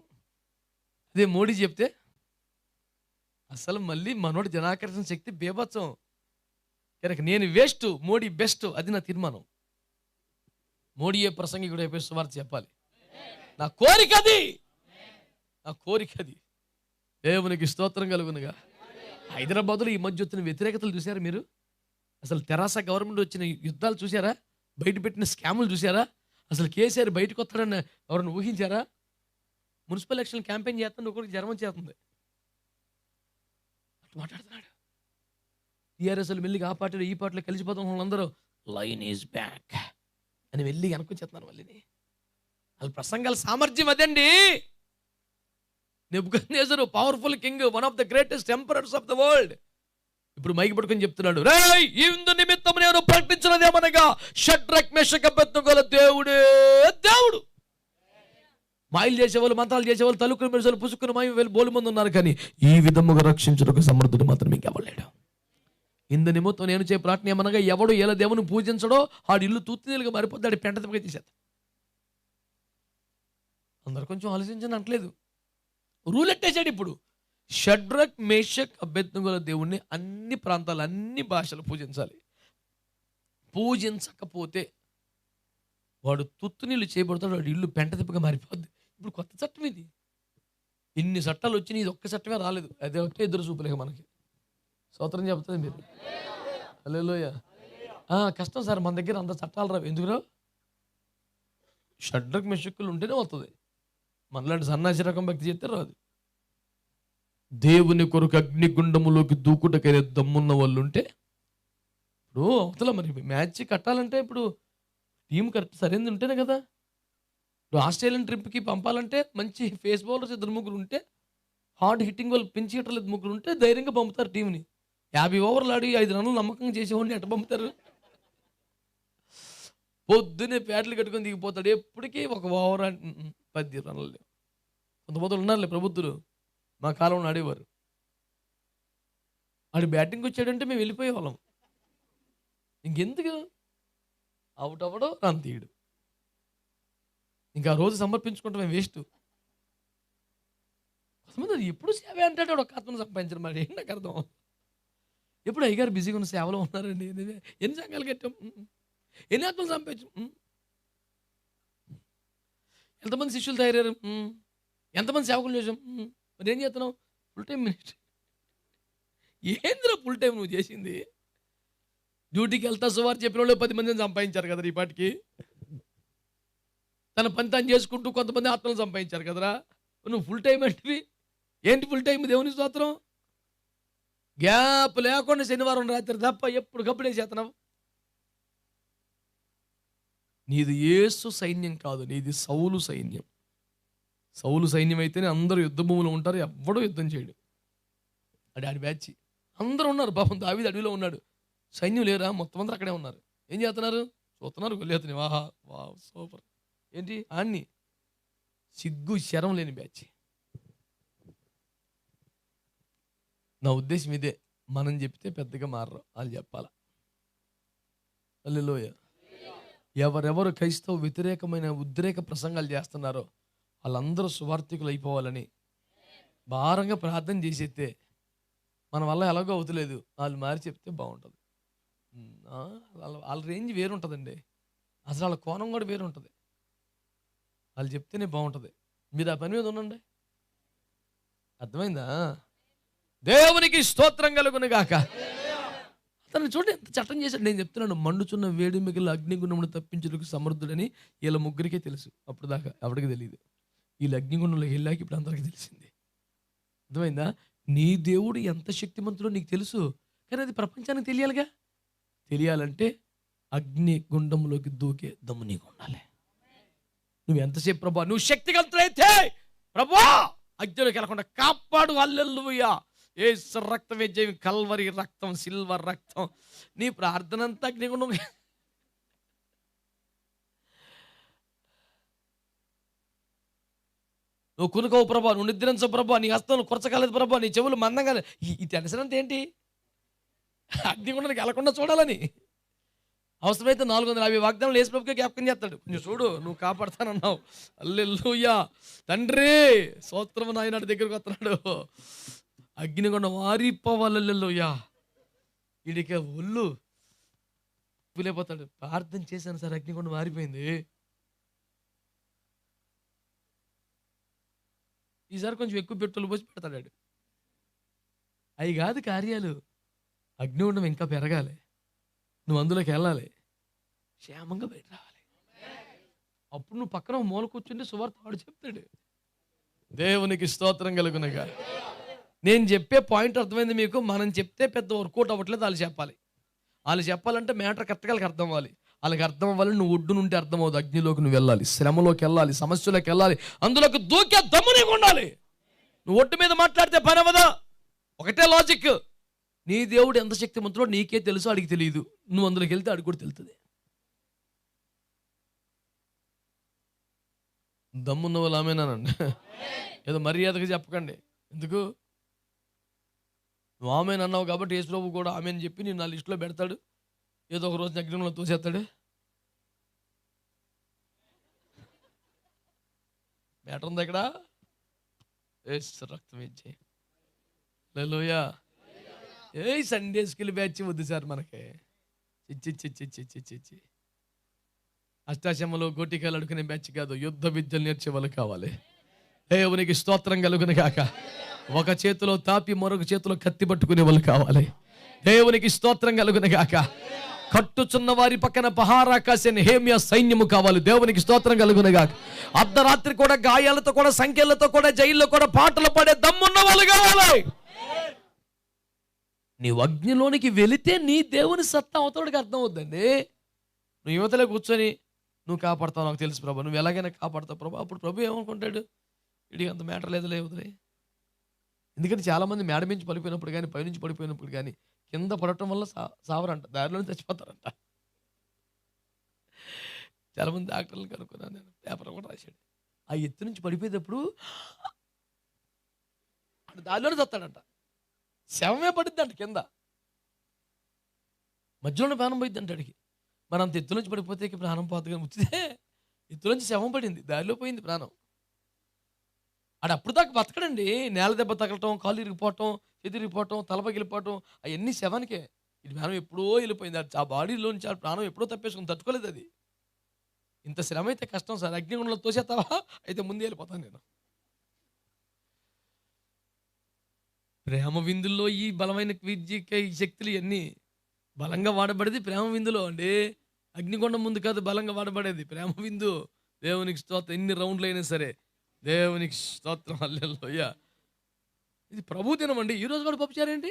అదే మోడీ చెప్తే అసలు మళ్ళీ మనోడి జనాకర్షణ శక్తి బేభత్సం. కనుక నేను వేస్ట్, మోడీ బెస్ట్, అది నా తీర్మానం. మోడీయే ప్రసంగికుడు అయిపోయి సువార్త చెప్పాలి. నా కోరిక అది, నా కోరిక అది. దేవునికి స్తోత్రం కలుగునుగా. హైదరాబాద్లో ఈ మధ్య వచ్చిన వ్యతిరేకతలు చూసారా మీరు? అసలు తెరాస గవర్నమెంట్ వచ్చిన యుద్ధాలు చూసారా? బయట పెట్టిన స్కాములు చూసారా? అసలు కేసీఆర్ బయటకు వస్తాడని ఎవరైనా ఊహించారా? మున్సిపల్ ఎలక్షన్ క్యాంపెయిన్ చేస్తాను ఒకరికి జ్వరం చేస్తుంది అట్లా మాట్లాడుతున్నాడు. టీఆర్ఎస్లు మెల్లిగా ఆ పార్టీలో ఈ పార్టీలో కలిసిపోతాం. వాళ్ళందరూ లైన్ ఈజ్ బ్యాక్ అని వెళ్ళి వెనకొచ్చేస్తున్నారు. మళ్ళీ వాళ్ళ ప్రసంగాల సామర్థ్యం అదండి. Nebuchadnezzar powerful king, one of the greatest emperors of the world. ఇప్పుడు మైకి పట్టుకొని చెప్తున్నాడు, రేయ్ ఇందు నిమిత్తం నేను ప్రకటించినదేమనగా షడ్రక్ మెషక్ అబేద్నెగోల దేవుడే దేవుడు. మాయలు చేసేవాళ్ళు, మంత్రాలు చేసేవాళ్ళు, తలుకులు మెరుసలు పుసుకుని మాయ వెళ్ళి బోలు మంది ఉన్నారు, కానీ ఈ విధముగా రక్షించడానికి సమర్థుడు మాత్రం ఇంకెవ్వలేడు. ఇందు నిమిత్తం నేను చే ప్రార్థన ఏమనగా ఎవడు ఎలా దేవుని పూజించడో ఆడు ఇల్లు తూత్తిగా మారిపోద్ది, ఆడి పెంట తిప్పగా చేసేది. అందరు కొంచెం ఆలోచించని అంటలేదు, రూల్ ఎట్టేసాడు. ఇప్పుడు షడ్రక్ మేషక్ అబేద్నెగోల దేవుణ్ణి అన్ని ప్రాంతాలు, అన్ని భాషలు పూజించాలి. పూజించకపోతే వాడు తుత్తు నీళ్ళు చేయబడతాడు, వాడు ఇల్లు పెంట తిప్పగా మారిపోద్ది. ఇప్పుడు కొత్త చట్టం ఇది. ఇన్ని చట్టాలు వచ్చినాయి, ఇది ఒక్క చట్టమే రాలేదు. అదే ఒకటే ఎదురు చూపలేక మనకి. స్తోత్రం చెప్తుంది మీరు. హల్లెలూయా. కష్టం సార్, మన దగ్గర అంత చట్టాలు రావు. ఎందుకు రావు? షడ్రక్ మెషక్కులు ఉంటేనే వస్తుంది. మనలాంటి సన్నాసి రకం భక్తి చేస్తే రాదు. దేవుని కొరకు అగ్నిగుండములోకి దూకుటకైనా దమ్మున్న వాళ్ళు ఉంటే, ఇప్పుడు అవతల మరి మ్యాచ్ కట్టాలంటే ఇప్పుడు టీం కరెక్ట్ సరైనది ఉంటేనే కదా. ఇప్పుడు ఆస్ట్రేలియన్ ట్రిప్కి పంపాలంటే మంచి ఫేస్ బౌలర్స్ 2-3 ఉంటే, హార్డ్ హిట్టింగ్ వాళ్ళు పెంచి కట్టలేదు 3 ఉంటే ధైర్యంగా పంపుతారు టీంని. 50 ఓవర్లు ఆడి 5 రన్నులు నమ్మకంగా చేసేవాడిని ఎట్ట పంపుతారు? పొద్దునే ప్యాడ్లు కట్టుకొని దిగిపోతాడు. ఎప్పటికీ 1 ఓవర్ 10 రన్నులు. కొంతమంది ఉన్నారులే ప్రభుత్వులు, మా కాలంలో ఆడేవారు. ఆడు బ్యాటింగ్కి వచ్చాడంటే మేము వెళ్ళిపోయేవాళ్ళం. ఇంకెందుకు అవుట్ అవ్వడం, రన్ తీయడు. ఇంకా ఆ రోజు సమర్పించుకుంటాం వేస్ట్. కొంతమంది ఎప్పుడు సేవే అంటాడు, ఒక ఆత్మను సంపాదించడం మరి ఏంటి నాకు అర్థం. ఎప్పుడు అయ్యగారు బిజీగా ఉన్న సేవలో ఉన్నారండి. ఎన్ని సంఘాలు కట్టాం, ఎన్ని ఆత్మలు సంపాదించాం, ఎంతమంది శిష్యులు తయారయ్యారు, ఎంతమంది సేవకులు చేసాం, మరి ఏం చేస్తున్నావు? Full time ministry. ఏంద్రా ఫుల్ టైం నువ్వు చేసింది? డ్యూటీకి వెళ్తా సువార్త చెప్పిన వాళ్ళు 10 మందిని సంపాదించారు కదా ఈ పాటికి. తన పని తాను చేసుకుంటూ కొంతమంది ఆత్మలు సంపాదించారు కదరా. నువ్వు ఫుల్ టైం అంటే ఏంటి? ఫుల్ టైం దేవుని స్తోత్రం. గ్యాప్ లేకుండా శనివారం రాత్రి తప్ప ఎప్పుడు గప్పుడే చేస్తున్నావు. నీది యేసు సైన్యం కాదు, నీది సౌలు సైన్యం. సౌలు సైన్యం అయితేనే అందరూ యుద్ధ భూములు ఉంటారు, ఎవ్వడూ యుద్ధం చేయడు. ఆడి బ్యాచ్ అందరూ ఉన్నారు. పాపం దావీదు అడవిలో ఉన్నాడు, సైన్యం లేరా, మొత్తం అందరూ అక్కడే ఉన్నారు. ఏం చేస్తున్నారు? చూస్తున్నారు గొల్లియాతుని. వాహా వా సూపర్. ఏంటి ఆన్ని? సిగ్గు శరం లేని బ్యాచ్. నా ఉద్దేశం ఇదే, మనం చెప్తే పెద్దగా మారరు, వాళ్ళు చెప్పాల. హల్లెలూయా. ఎవరెవరు క్రైస్తవ వ్యతిరేకమైన ఉద్రేక ప్రసంగాలు చేస్తున్నారో వాళ్ళందరూ సువార్థికులు అయిపోవాలని భారంగా ప్రార్థన చేసేస్తే మన వల్ల ఎలాగో అవుతలేదు, వాళ్ళు మారి చెప్తే బాగుంటుంది. వాళ్ళ రేంజ్ వేరు ఉంటుందండి, అసలు వాళ్ళ కోణం కూడా వేరు ఉంటుంది. వాళ్ళు చెప్తేనే బాగుంటుంది. మీరు ఆ పని మీద ఉండండి. అర్థమైందా? దేవునికి స్తోత్రం కలుగును గాక. తను చూడండి ఎంత చట్టం చేశాడు. నేను చెప్తున్నాను, మండుచున్న వేడి మిగిలిన అగ్నిగుండమును తప్పించుటకు సమర్థుడని వీళ్ళ ముగ్గురికే తెలుసు. అప్పుడు దాకా ఎవరికి తెలియదు. వీళ్ళు అగ్నిగుండంలో వెళ్ళాక ఇప్పుడు అందరికీ తెలిసింది. అర్థమైందా? నీ దేవుడు ఎంత శక్తిమంతుడో నీకు తెలుసు, కానీ అది ప్రపంచానికి తెలియాలిగా. తెలియాలంటే అగ్ని గుండంలోకి దూకే దమ్ము నీకు ఉండాలి. నువ్వు ఎంతసేపు ప్రభా నువ్వు శక్తివంతుడైతే ప్రభా అగ్నిలోకి వెళ్ళకుండా కాపాడు, హల్లెలూయా, యేసు రక్తమే జయం, కల్వరి రక్తం, సిల్వర్ రక్తం, నీ ప్రార్థన అంతా అగ్నిగుండం. నువ్వు కునుకోవు ప్రభా, నువ్వు నిద్రించవు ప్రభా, నీ హస్తం కొరచకాలేదు ప్రభా, నీ చెవులు మందంగా. ఈ టెన్షన్ అంతా ఏంటి? అగ్నిగుండానికి వెళ్ళకుండా చూడాలని. అవసరమైతే 450 వాగ్దానాలు యేసు ప్రభుకే జ్ఞాపకం చేస్తాడు. కొంచెం చూడు, నువ్వు కాపాడుతానన్నావు, హల్లెలూయా తండ్రి స్తోత్రం నాయన దగ్గరకు వస్తున్నాడు. అగ్నిగుండం మారిపోవాలి, హల్లెలూయా. వీడికి ఒళ్ళు వీలైపోతాడు. ప్రార్థన చేశాను సార్, అగ్నిగుండం మారిపోయింది. ఈసారి కొంచెం ఎక్కువ పెట్రోల్ పోసి పెడతాడు. అవి కాదు కార్యాలు. అగ్నిగుండం ఇంకా పెరగాలి, నువ్వు అందులోకి వెళ్ళాలి, క్షేమంగా బయట రావాలి. అప్పుడు నువ్వు పక్కన మూల కూర్చుంటే సువార్త వాడు చెప్తాడు. దేవునికి స్తోత్రం కలుగునగా. నేను చెప్పే పాయింట్ అర్థమైంది మీకు? మనం చెప్తే పెద్ద వర్కౌట్ అవ్వట్లేదు, వాళ్ళు చెప్పాలి. వాళ్ళు చెప్పాలంటే మ్యాటర్ కరెక్ట్గా వాళ్ళకి అర్థం అవ్వాలి. వాళ్ళకి అర్థం అవ్వాలి, నువ్వు ఒడ్డు నుండి అర్థం అవ్వదు. అగ్నిలోకి నువ్వు వెళ్ళాలి, శ్రమలోకి వెళ్ళాలి, సమస్యలోకి వెళ్ళాలి, అందులోకి దూకే దమ్ము నీకు ఉండాలి. నువ్వు ఒడ్డు మీద మాట్లాడితే పని అవ్వదా? ఒకటే లాజిక్, నీ దేవుడు ఎంత శక్తిమంతుడో నీకే తెలుసు, అడిగి తెలియదు. నువ్వు అందులోకి వెళ్తే అడిగి కూడా తెలుస్తుంది. దమ్మున్న వాళ్ళు ఆమెనానండి, ఏదో మర్యాదగా చెప్పకండి. ఎందుకు? నువ్వు ఆమెను అన్నావు కాబట్టి యేసు ప్రభు కూడా ఆమెను చెప్పి నేను నా లిస్టులో పెడతాడు, ఏదో ఒక రోజు అగ్నిలో తోసేస్తాడు. మ్యాటర్ ఉంది ఇక్కడ. యేసు రక్తం ఇచ్చి హల్లెలూయా. ఏ సండే స్కిల్ బ్యాచ్ వద్దు సార్ మనకి. చిచ్చి అష్టాచమ్మలో గోటికాయలు అడుకునే బ్యాచ్ కాదు, యుద్ధ విద్యలు నేర్చే వాళ్ళు కావాలి. దేవునికి స్తోత్రం కలుగును గాక. ఒక చేతిలో తాపి మరొక చేతిలో కత్తి పట్టుకునే వాళ్ళు కావాలి. దేవునికి స్తోత్రం కలుగును గాక. కట్టుచున్న వారి పక్కన పహారా కాసే నెహెమ్యా సైన్యము కావాలి. దేవునికి స్తోత్రం కలుగును గాక. అర్ధరాత్రి కూడా గాయాలతో కూడా సంఖ్యలతో కూడా జైల్లో కూడా పాటలు పాడే దమ్మున్న వాళ్ళు కావాలి. నీవు అగ్నిలోనికి వెళితే నీ దేవుని సత్తా అవతోడికి అర్థం అవుద్దండి. నువ్వు యువతలో కూర్చొని నువ్వు కాపాడుతావు, నాకు తెలుసు ప్రభా, నువ్వు ఎలాగైనా కాపాడుతావు ప్రభా. అప్పుడు ప్రభు ఏమనుకుంటాడు? ఇడికి అంత మ్యాటర్ లేదులే, వదిలే. ఎందుకంటే చాలామంది మేడ నుంచి పడిపోయినప్పుడు కానీ పైనుంచి పడిపోయినప్పుడు కానీ కింద పడటం వల్ల సావరంట, దారిలోనే చచ్చిపోతారంట. చాలామంది డాక్టర్లు కనుక్కున్నాను నేను, పేపర్ కూడా రాశాడు. ఆ ఎత్తు నుంచి పడిపోయేటప్పుడు దారిలోనే చస్తాడంట, శవమే పడిద్దంట కింద, మధ్యలోనే ప్రాణం పోయిద్ది అంట అడిగి. మరి అంత ఎత్తు నుంచి పడిపోతే ప్రాణం పోతుంది కానీ వచ్చితే ఎత్తులోంచి శవం పడింది, దారిలో పోయింది ప్రాణం. ఆడు అప్పుడు దాకా బతకడండి. నేల దెబ్బ తగలటం, కాలు ఇరిగిపోవటం, చేతి ఇరిగిపోవటం, తల పగిలిపోవటం, అవన్నీ శవానికే. ఇటు ప్రాణం ఎప్పుడో వెళ్ళిపోయింది. ఆ బాడీలోంచి ఆ ప్రాణం ఎప్పుడో తప్పేసుకుని తట్టుకోలేదు అది. ఇంత శ్రమ అయితే కష్టం సార్. అగ్నిగుండంలో తోసేస్తావా? అయితే ముందే వెళ్ళిపోతాను నేను. ప్రేమ విందుల్లో ఈ బలమైన ఈ శక్తులు ఇవన్నీ బలంగా వాడబడేది ప్రేమ విందులో అండి. అగ్నిగుండం ముందు కాదు బలంగా వాడబడేది, ప్రేమ విందు. దేవునికి స్తోత్రం. ఎన్ని రౌండ్లు అయినా సరే దేవునికి స్తోత్రం, హల్లెలూయా. ఇది ప్రభు దినం అండి. ఈరోజు కూడా పప్పుచారేంటి?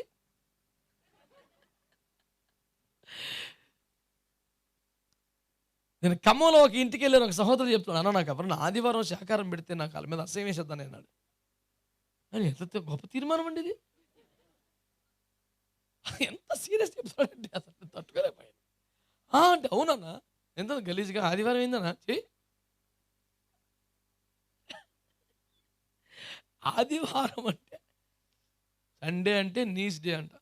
నేను ఖమ్మంలో ఒక ఇంటికి వెళ్ళాను. ఒక సహోదరుడు చెప్తున్నాను, అన్న నాకు ఎవరన్నా ఆదివారం శాకారం పెడితే నాకు వాళ్ళ మీద అసహ్యం వేసేద్దాను అన్నాడు. అని ఎంత గొప్ప తీర్మానం అండి ఇది. ఎంత సీరియస్ చెప్తాడంటే అసలు తట్టుకోలేకపోయాను. అంటే అవునన్నా, ఎంత గలీజ్గా ఆదివారం అయిందన్నా. ఆదివారం అంటే సండే అంటే నీస్ డే అంట.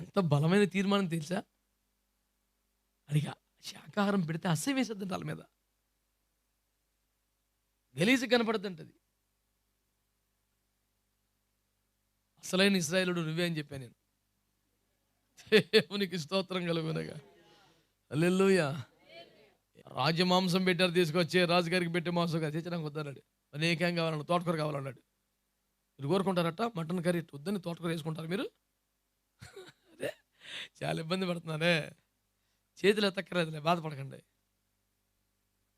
ఎంత బలమైన తీర్మానం తెలుసా? అడిగా శాకాహారం పెడితే అసహ్యం వేసేద్దంట వాళ్ళ మీద, గలీజు కనపడుతుంటది. అసలైన ఇశ్రాయేలుడు నువ్వే అని చెప్పాను నేను. దేవునికి స్తోత్రం కలుగునగా. హల్లెలూయా. రాజమాంసం పెట్టారు, తీసుకొచ్చి రాజుగారికి పెట్టే మాంసం కాదు, తెచ్చడానికి వద్దన్నాడు. అనేకం కావాలన్నాడు, తోటకూర కావాలన్నాడు. మీరు కోరుకుంటారట మటన్ కర్రీ వద్దని తోటకూర వేసుకుంటారు మీరు? అదే చాలా ఇబ్బంది పడుతున్నానే. చేతులు ఎత్తక్కర్లేదులే, బాధపడకండి.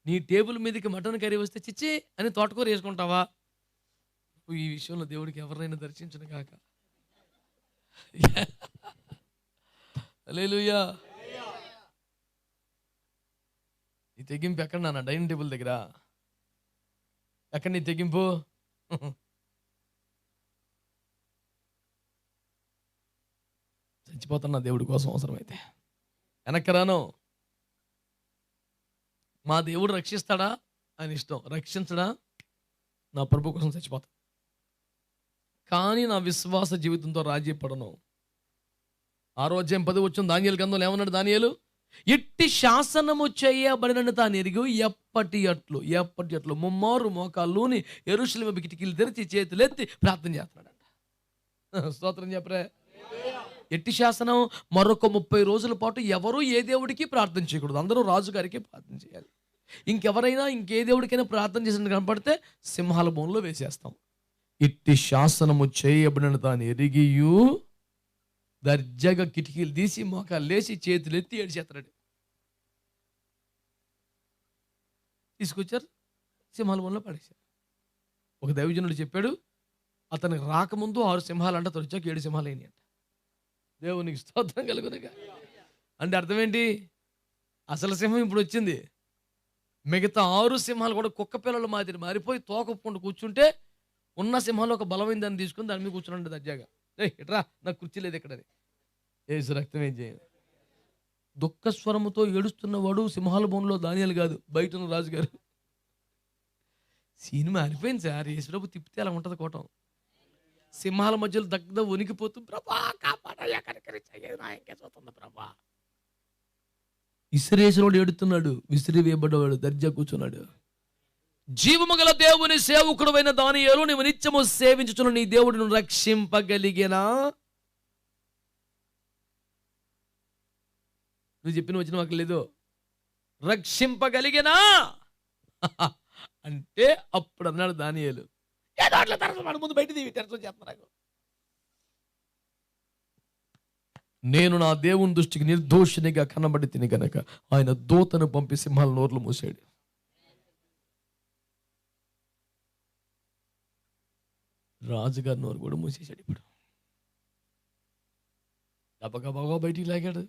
నీ టేబుల్ మీదకి మటన్ కర్రీ వస్తే చిచ్చి అని తోటకూర వేసుకుంటావా? ఈ విషయంలో దేవుడికి ఎవరినైనా దర్శించను కాక. హల్లెలూయా. ఈ తెగింపు ఎక్కడ నాన్న? డైనింగ్ టేబుల్ దగ్గర. ఎక్కడ నీ తెగింపు? చచ్చిపోతున్నా దేవుడి కోసం అవసరమైతే. వెనక్కి రాను. మా దేవుడు రక్షిస్తాడా? ఆయన ఇష్టం. రక్షించడా? నా ప్రభు కోసం చచ్చిపోతా. కానీ నా విశ్వాస జీవితంతో రాజీ పడను. 6వ అధ్యాయం 10 వచ్చిన దానియేలు గ్రంథంలో ఏమన్నాడు దానియేలు? ఇట్టి శాసనము చేయబడినను తాను ఎరిగి ఎప్పటి అట్లు ముమ్మారు మోకాళ్ళుని యెరూషలేము కిటికీలు తెరిచి చేతులెత్తి ప్రార్థన చేస్తున్నాడంట. స్తోత్రం చెప్పరే. ఎట్టి శాసనం? మరొక 30 రోజుల పాటు ఎవరు ఏ దేవుడికి ప్రార్థన చేయకూడదు, అందరూ రాజుగారికి ప్రార్థన చేయాలి. ఇంకెవరైనా ఇంకే దేవుడికైనా ప్రార్థన చేసిన కనపడితే సింహాల బోన్లో వేసేస్తాం. ఇట్టి శాసనము చేయబడిన తాను ఎరిగియు దర్జాగా కిటికీలు తీసి మోకాలు లేచి చేతులు ఎత్తి ఏడిచేస్తాడు. తీసుకొచ్చారు, సింహాల బోన్లో పడేశారు. ఒక దైవజనుడు చెప్పాడు, అతనికి రాకముందు 6 సింహాలు అంట, తొలిచాక 7 సింహాలు అయినాయి అంట. దేవునికి స్తోత్రం కలుగునగా. అంటే అర్థం ఏంటి? అసలు సింహం ఇప్పుడు వచ్చింది. మిగతా 6 సింహాలు కూడా కుక్క పిల్లల మాదిరి మారిపోయి తోకప్పుడు కూర్చుంటే ఉన్న సింహాలు ఒక బలమైన దాన్ని తీసుకుని దాని మీద కూర్చున్నాడు దర్జాగా. ఇట్రా, నాకు కుర్చీ లేదు ఇక్కడని. ఏసు రక్తం ఏం చేయాలి? దుఃఖ స్వరముతో ఏడుస్తున్నవాడు సింహాల బోన్లో దానియేలు కాదు, బయట ఉన్న రాజుగారు. సినిమా అనిపోయింది సార్. యేసుప్రభు తిప్పితే అలా ఉంటుంది కోటం. సింహాల మధ్యలో దగ్గర వణికిపోతూ ప్రభా కాపాడయ్యా, కనికరించవుతుంది ప్రభా. ఇసిరేసినోడు ఏడుతున్నాడు, విసిరి వేయబడ్డవాడు దర్జా కూర్చున్నాడు. జీవము గల దేవుని సేవకుడైన దానియేలు, నీవు నిత్యము సేవించుచున్న నీ దేవుడిని రక్షింపగలిగేనా? నువ్వు చెప్పిన వచ్చిన మాకు లేదు. రక్షింపగలిగేనా అంటే అప్పుడు అన్నాడు దానియేలు, ముందు బయట చేస్తున్నారు. నేను నా దేవుని దృష్టికి నిర్దోషినిగా కనబడి తిని గనక ఆయన దూతను పంపి సింహాల నోర్లు మూసాడు. రాజుగారి నోరు కూడా మూసేశాడు. ఇప్పుడు గబగబాగా బయటికి లాగాడు.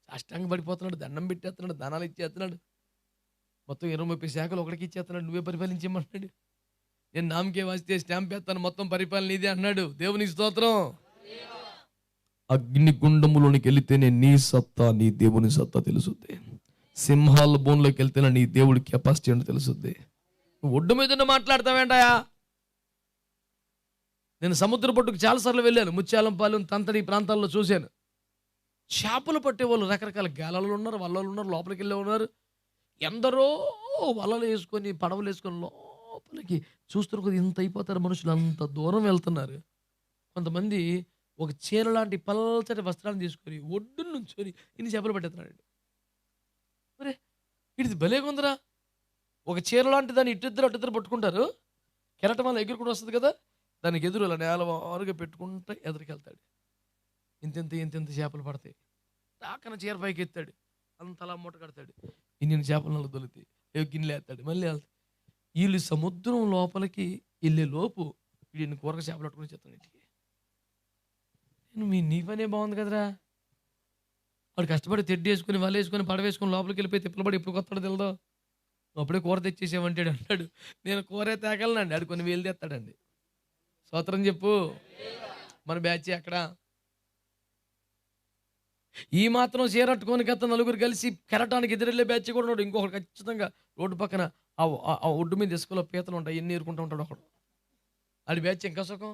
సాష్టాంగ పడిపోతున్నాడు, దండం పెట్టేస్తున్నాడు, దానాలు ఇచ్చేస్తున్నాడు. మొత్తం 20-30 శాఖలు ఒకటికి ఇచ్చేస్తున్నాడు. నువ్వే పరిపాలించమంటున్నాడు. నేను నామకే వాస్తే స్టాంప్ వేస్తాను, మొత్తం పరిపాలన ఇదే అన్నాడు. దేవునికి స్తోత్రం. అగ్నిగుండములోనికి వెళితేనే నీ సత్తా, నీ దేవుని సత్తా తెలుసుద్ది. సింహాల బోన్లోకి వెళ్తేనే నీ దేవుడి కెపాసిటీ అని తెలుసుద్ది. ఒడ్డు మీద మాట్లాడతావేంటయా? నేను సముద్ర పట్టుకు చాలాసార్లు వెళ్ళాను. ముత్యాలంపాలెం, తంతడి ప్రాంతాల్లో చూశాను. చేపలు పట్టేవాళ్ళు రకరకాల గాలలో ఉన్నారు, వలలు ఉన్నారు, లోపలికి వెళ్ళే ఉన్నారు. ఎందరో వలలు వేసుకొని పడవలు వేసుకొని లోపలికి చూస్తున్న కొద్ది ఇంత అయిపోతారు మనుషులు. అంత దూరం వెళ్తున్నారు. కొంతమంది ఒక చీర లాంటి పల్చటి వస్త్రాన్ని తీసుకొని ఒడ్డును నుంచొని ఇన్ని చేపలు పట్టేస్తున్నాడు. మరే ఇది భలేగా ఉందిరా. ఒక చీర లాంటి దాన్ని అటుద్దరు పట్టుకుంటారు. కెరటం వల్ల ఎగురుకుండా వస్తుంది కదా, దానికి ఎదురు అలా నేలవారుగా పెట్టుకుంటే ఎదురుకెళ్తాడు. ఇంత చేపలు పడతాయి. టాకన చీర పైకి ఎత్తాడు, అంతలా మూట కడతాడు. ఇన్ని చేపలు నల్ల దొలుతాయి, గిన్నెలు వేస్తాడు, మళ్ళీ వెళ్తాడు. వీళ్ళు సముద్రం లోపలికి వెళ్ళే లోపు వీడిని కూరక చేపలు పట్టుకుని చెప్తాను ఇంటికి. నీ పనే బాగుంది కదరా. వాడు కష్టపడి తెడ్డి వేసుకుని వాళ్ళు వేసుకొని పడవేసుకొని లోపలికి వెళ్ళిపోయి తిప్పలబడి ఎప్పుడు కొత్తాడో తెలియదు. అప్పుడే కూర తెచ్చేసామంటాడు అన్నాడు. నేను కూరే తేగలనండి. ఆడు కొన్ని వేలు తెస్తాడండి. స్తోత్రం చెప్పు. మన బ్యాచ్ అక్కడ ఈ మాత్రం చీరట్టుకొని కథ నలుగురు కలిసి కెరటానికి ఎదురెళ్ళే బ్యాచ్ కూడా ఉన్నాడు. ఇంకొకటి ఖచ్చితంగా రోడ్డు పక్కన ఆ ఒడ్డు మీద ఇసుకలో పీతలు ఉంటాయి, ఎన్ని ఏరుకుంటూ ఉంటాడు ఒకడు. ఆడి బ్యాచ్ ఇంకా సుఖం.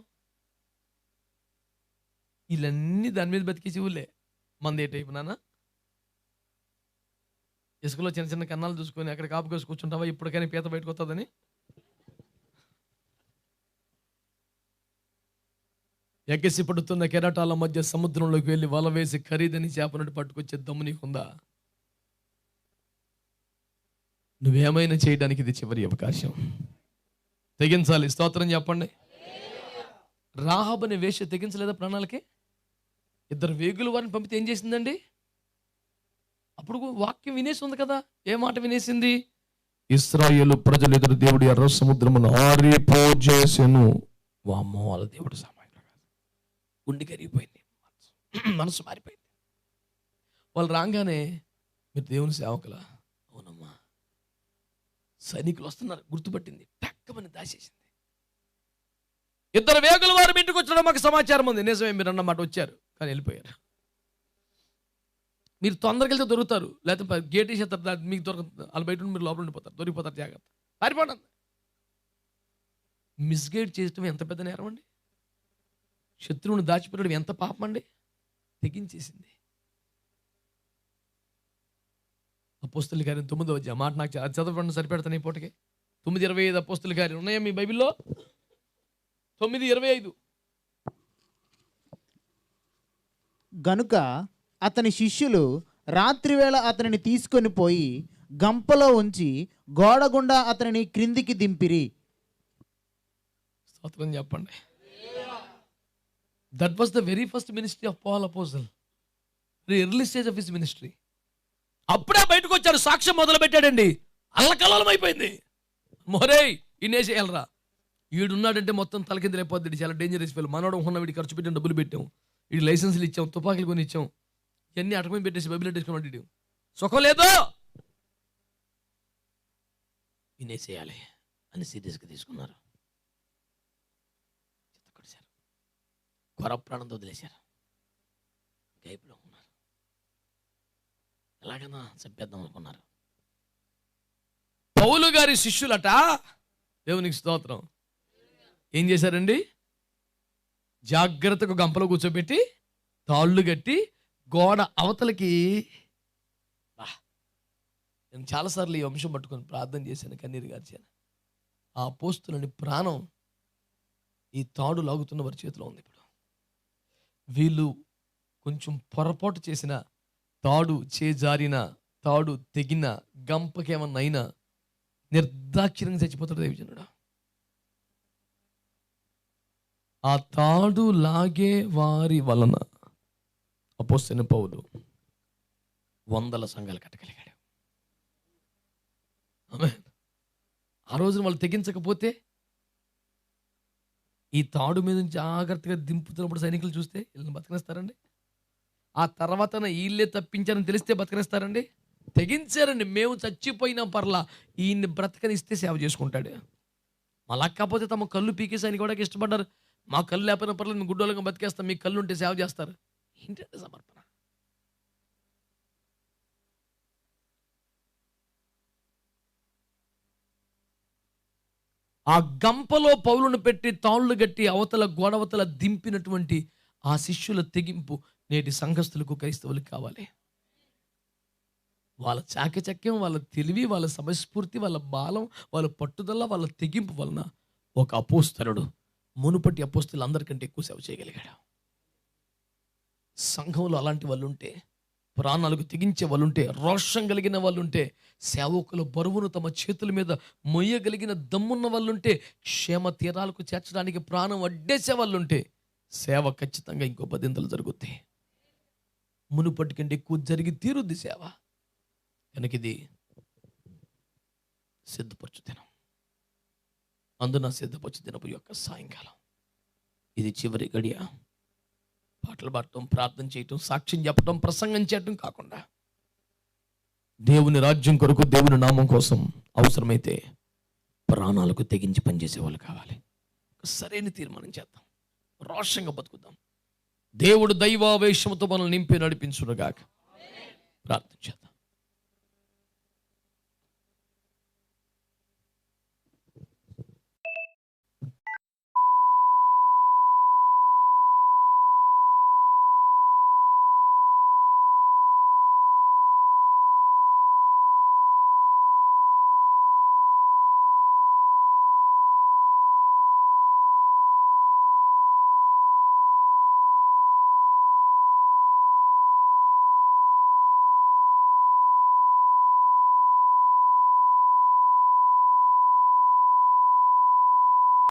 వీళ్ళన్నీ దాని మీద బతికేసి ఊళ్ళే. మంది ఏ టైపు నాన్న? ఇసుకలో చిన్న చిన్న కన్నాలు చూసుకొని అక్కడ కాపు కోసి కూర్చుంటావా ఇప్పటికైనా పీత బయటకు వస్తుందని? ఎగసి పడుతున్న కెరటాల మధ్య సముద్రంలోకి వెళ్ళి వల వేసి ఖరీదని చేపనట్టు పట్టుకొచ్చే దమ్ము నీకుందా? నువ్వేమైనా చేయడానికి ఇది చివరి అవకాశం. తెగించాలి. స్తోత్రం చెప్పండి. రాహాబు అనే వేశ్య తెగించలేదా ప్రాణాలకి? 2 వేగుల వారిని పంపితే ఏం చేసిందండి? అప్పుడు వాక్యం వినేసి ఉంది కదా. ఏ మాట వినేసింది? ఇశ్రాయేలు ప్రజలు ఎదురు దేవుడు ఎర్ర సముద్రమును ఆరిపోజేసెను. వామ్మో, వాళ్ళ దేవుడు సామాన్యుడు కాదు. గుండె కరిగిపోయింది, మనసు మారిపోయింది. వాళ్ళు రాగానే, మీరు దేవుని సేవకులా? అవునమ్మా. సైనికులు వస్తున్నారు, గుర్తుపట్టింది, టక్కమని దాచేసింది. 2 వేగుల వారు ఇంటికి వచ్చడం మాకు సమాచారం ఉంది. నిజమే, మీరు అన్నమాట వచ్చారు, కానీ వెళ్ళిపోయారు. మీరు తొందరగా వెళ్తే దొరుకుతారు, లేకపోతే గేట్ వేసేస్తారు, మీకు దొరకదు. వాళ్ళు బయట మీరు లోపల ఉండిపోతారు, దొరికిపోతారు. జాగ్రత్త, పారిపోండి. మిస్గైడ్ చేయడం ఎంత పెద్ద నేరం అండి. శత్రువుని దాచిపెట్టడం ఎంత పాపం అండి. తెగించేసింది. అపోస్తలుల కార్యం 9వ అధ్యాయం మాట నాకు చదవండి, సరిపెడతాను ఈ పూటకి. 9:25 అపోస్తలుల కార్యం ఉన్నాయా మీ బైబిల్లో? 9:25. గనుక అతని శిష్యులు రాత్రివేళ అతనిని తీసుకొని పోయి గంపలో ఉంచి గోడ గుండా అతనిని క్రిందికి దింపిరి. స్తోత్రం చెప్పండి. That was the very first ministry of Paul apostle, the early stage of his ministry. అప్పుడే బయటకు వచ్చారు, సాక్ష్యం మొదలు పెట్టాడండి. అల్లకల్లోలం అయిపోయింది. మోరే ఇన్నేసేయాలరా, ఈడున్నాడంటే మొత్తం తలకిందులైపోద్ది, చాలా డేంజరస్ ఫెలో. మనోడు ఉన్న వీడి ఖర్చు పెట్టిన డబ్బులు పెట్టాం, వీడి లైసెన్సులు ఇచ్చాం, తుపాకీలు కొని ఇచ్చాం, ఇవన్నీ అటకం పెట్టేసి బైబిల్ పెట్టేసుకున్నాడు. సుఖం లేదు, వినేసేయాలి అని సీరియస్గా తీసుకున్నారు. చిత్తకొడిశారు, కొర ప్రాణంతో వదిలేశారు. గైపులో ఉన్నారు, ఎలాగైనా చంపేద్దాం అనుకున్నారు. పౌలు గారి శిష్యులట, దేవునికి స్తోత్రం, ఏం చేశారండి? జాగ్రత్తగా గంపలో కూర్చోబెట్టి తాళ్ళు కట్టి గోడ అవతలకి. నేను చాలాసార్లు ఈ అంశం పట్టుకొని ప్రార్థన చేశాను, కన్నీరు గార్చాను. ఆ అపోస్తులని ప్రాణం ఈ తాడు లాగుతున్న వారి చేతిలో ఉంది. ఇప్పుడు వీళ్ళు కొంచెం పొరపాటు చేసిన, తాడు చేజారిన, తాడు తెగిన, గంపకేమన్నా అయినా నిర్దాక్షిణ్యంగా చచ్చిపోతాడు దైవజనుడు. ఆ తాడు లాగే వారి వలన అపోస్తలుడైన పౌలు 100 సంఘాలు కట్టగలిగాడు. ఆమేన్. ఆ రోజున వాళ్ళు తెగించకపోతే, ఈ తాడు మీద నుంచి జాగ్రత్తగా దింపుతున్నప్పుడు సైనికులు చూస్తే వీళ్ళని బతకనిస్తారండి? ఆ తర్వాత వీళ్ళే తప్పించారని తెలిస్తే బతకనిస్తారండి? తెగించారండి. మేము చచ్చిపోయినా పర్లా, ఈయన్ని బ్రతకనిస్తే సేవ చేసుకుంటాడు. మళ్ళా కాకపోతే తమ కళ్ళు పీకేసాయని కూడా ఇష్టపడ్డారు. మా కళ్ళు లేకపోయినా పర్లేదు, మేము గుడ్డోళ్ళగా బతికేస్తాం, మీ కళ్ళు ఉంటే సేవ చేస్తారు. ఏంటంటే సమర్పణ. ఆ గంపలో పౌలును పెట్టి తాళ్ళు గట్టి అవతల గోడవతల దింపినటువంటి ఆ శిష్యుల తెగింపు నేటి సంఘస్థులకు, క్రైస్తవులకు కావాలి. వాళ్ళ చాకచక్యం, వాళ్ళ తెలివి, వాళ్ళ సమయస్ఫూర్తి, వాళ్ళ బాలం, వాళ్ళ పట్టుదల, వాళ్ళ తెగింపు వలన ఒక అపోస్తలుడు మునుపటి అపోస్తలు అందరికంటే ఎక్కువ సేవ చేయగలిగాడు. సంఘంలో అలాంటి వాళ్ళు ఉంటే, ప్రాణాలకు తెగించే వాళ్ళు ఉంటే, రోషం కలిగిన వాళ్ళు ఉంటే, సేవకుల బరువును తమ చేతుల మీద మొయ్యగలిగిన దమ్మున్న వాళ్ళు ఉంటే, క్షేమ తీరాలకు చేర్చడానికి ప్రాణం అడ్డేసే వాళ్ళు ఉంటే, సేవ ఖచ్చితంగా ఇంకో 10 జరుగుద్ది. మునుపటి కంటే ఎక్కువ జరిగి తీరుద్ది సేవ. కనుక ఇది సిద్ధపరచు దినం. అందున సిద్ధపరచు దినపు యొక్క సాయంకాలం ఇది చివరి గడియ. పాటలు పాడటం, ప్రార్థన చేయటం, సాక్ష్యం చెప్పటం, ప్రసంగం చేయటం కాకుండా దేవుని రాజ్యం కొరకు, దేవుని నామం కోసం అవసరమైతే ప్రాణాలకు తెగించి పనిచేసే వాళ్ళు కావాలి. సరైన తీర్మానం చేద్దాం, రోషంగా బతుకుదాం. దేవుడు దైవావేశంతో మనల్ని నింపి నడిపించునుగాక. ప్రార్థన చేద్దాం.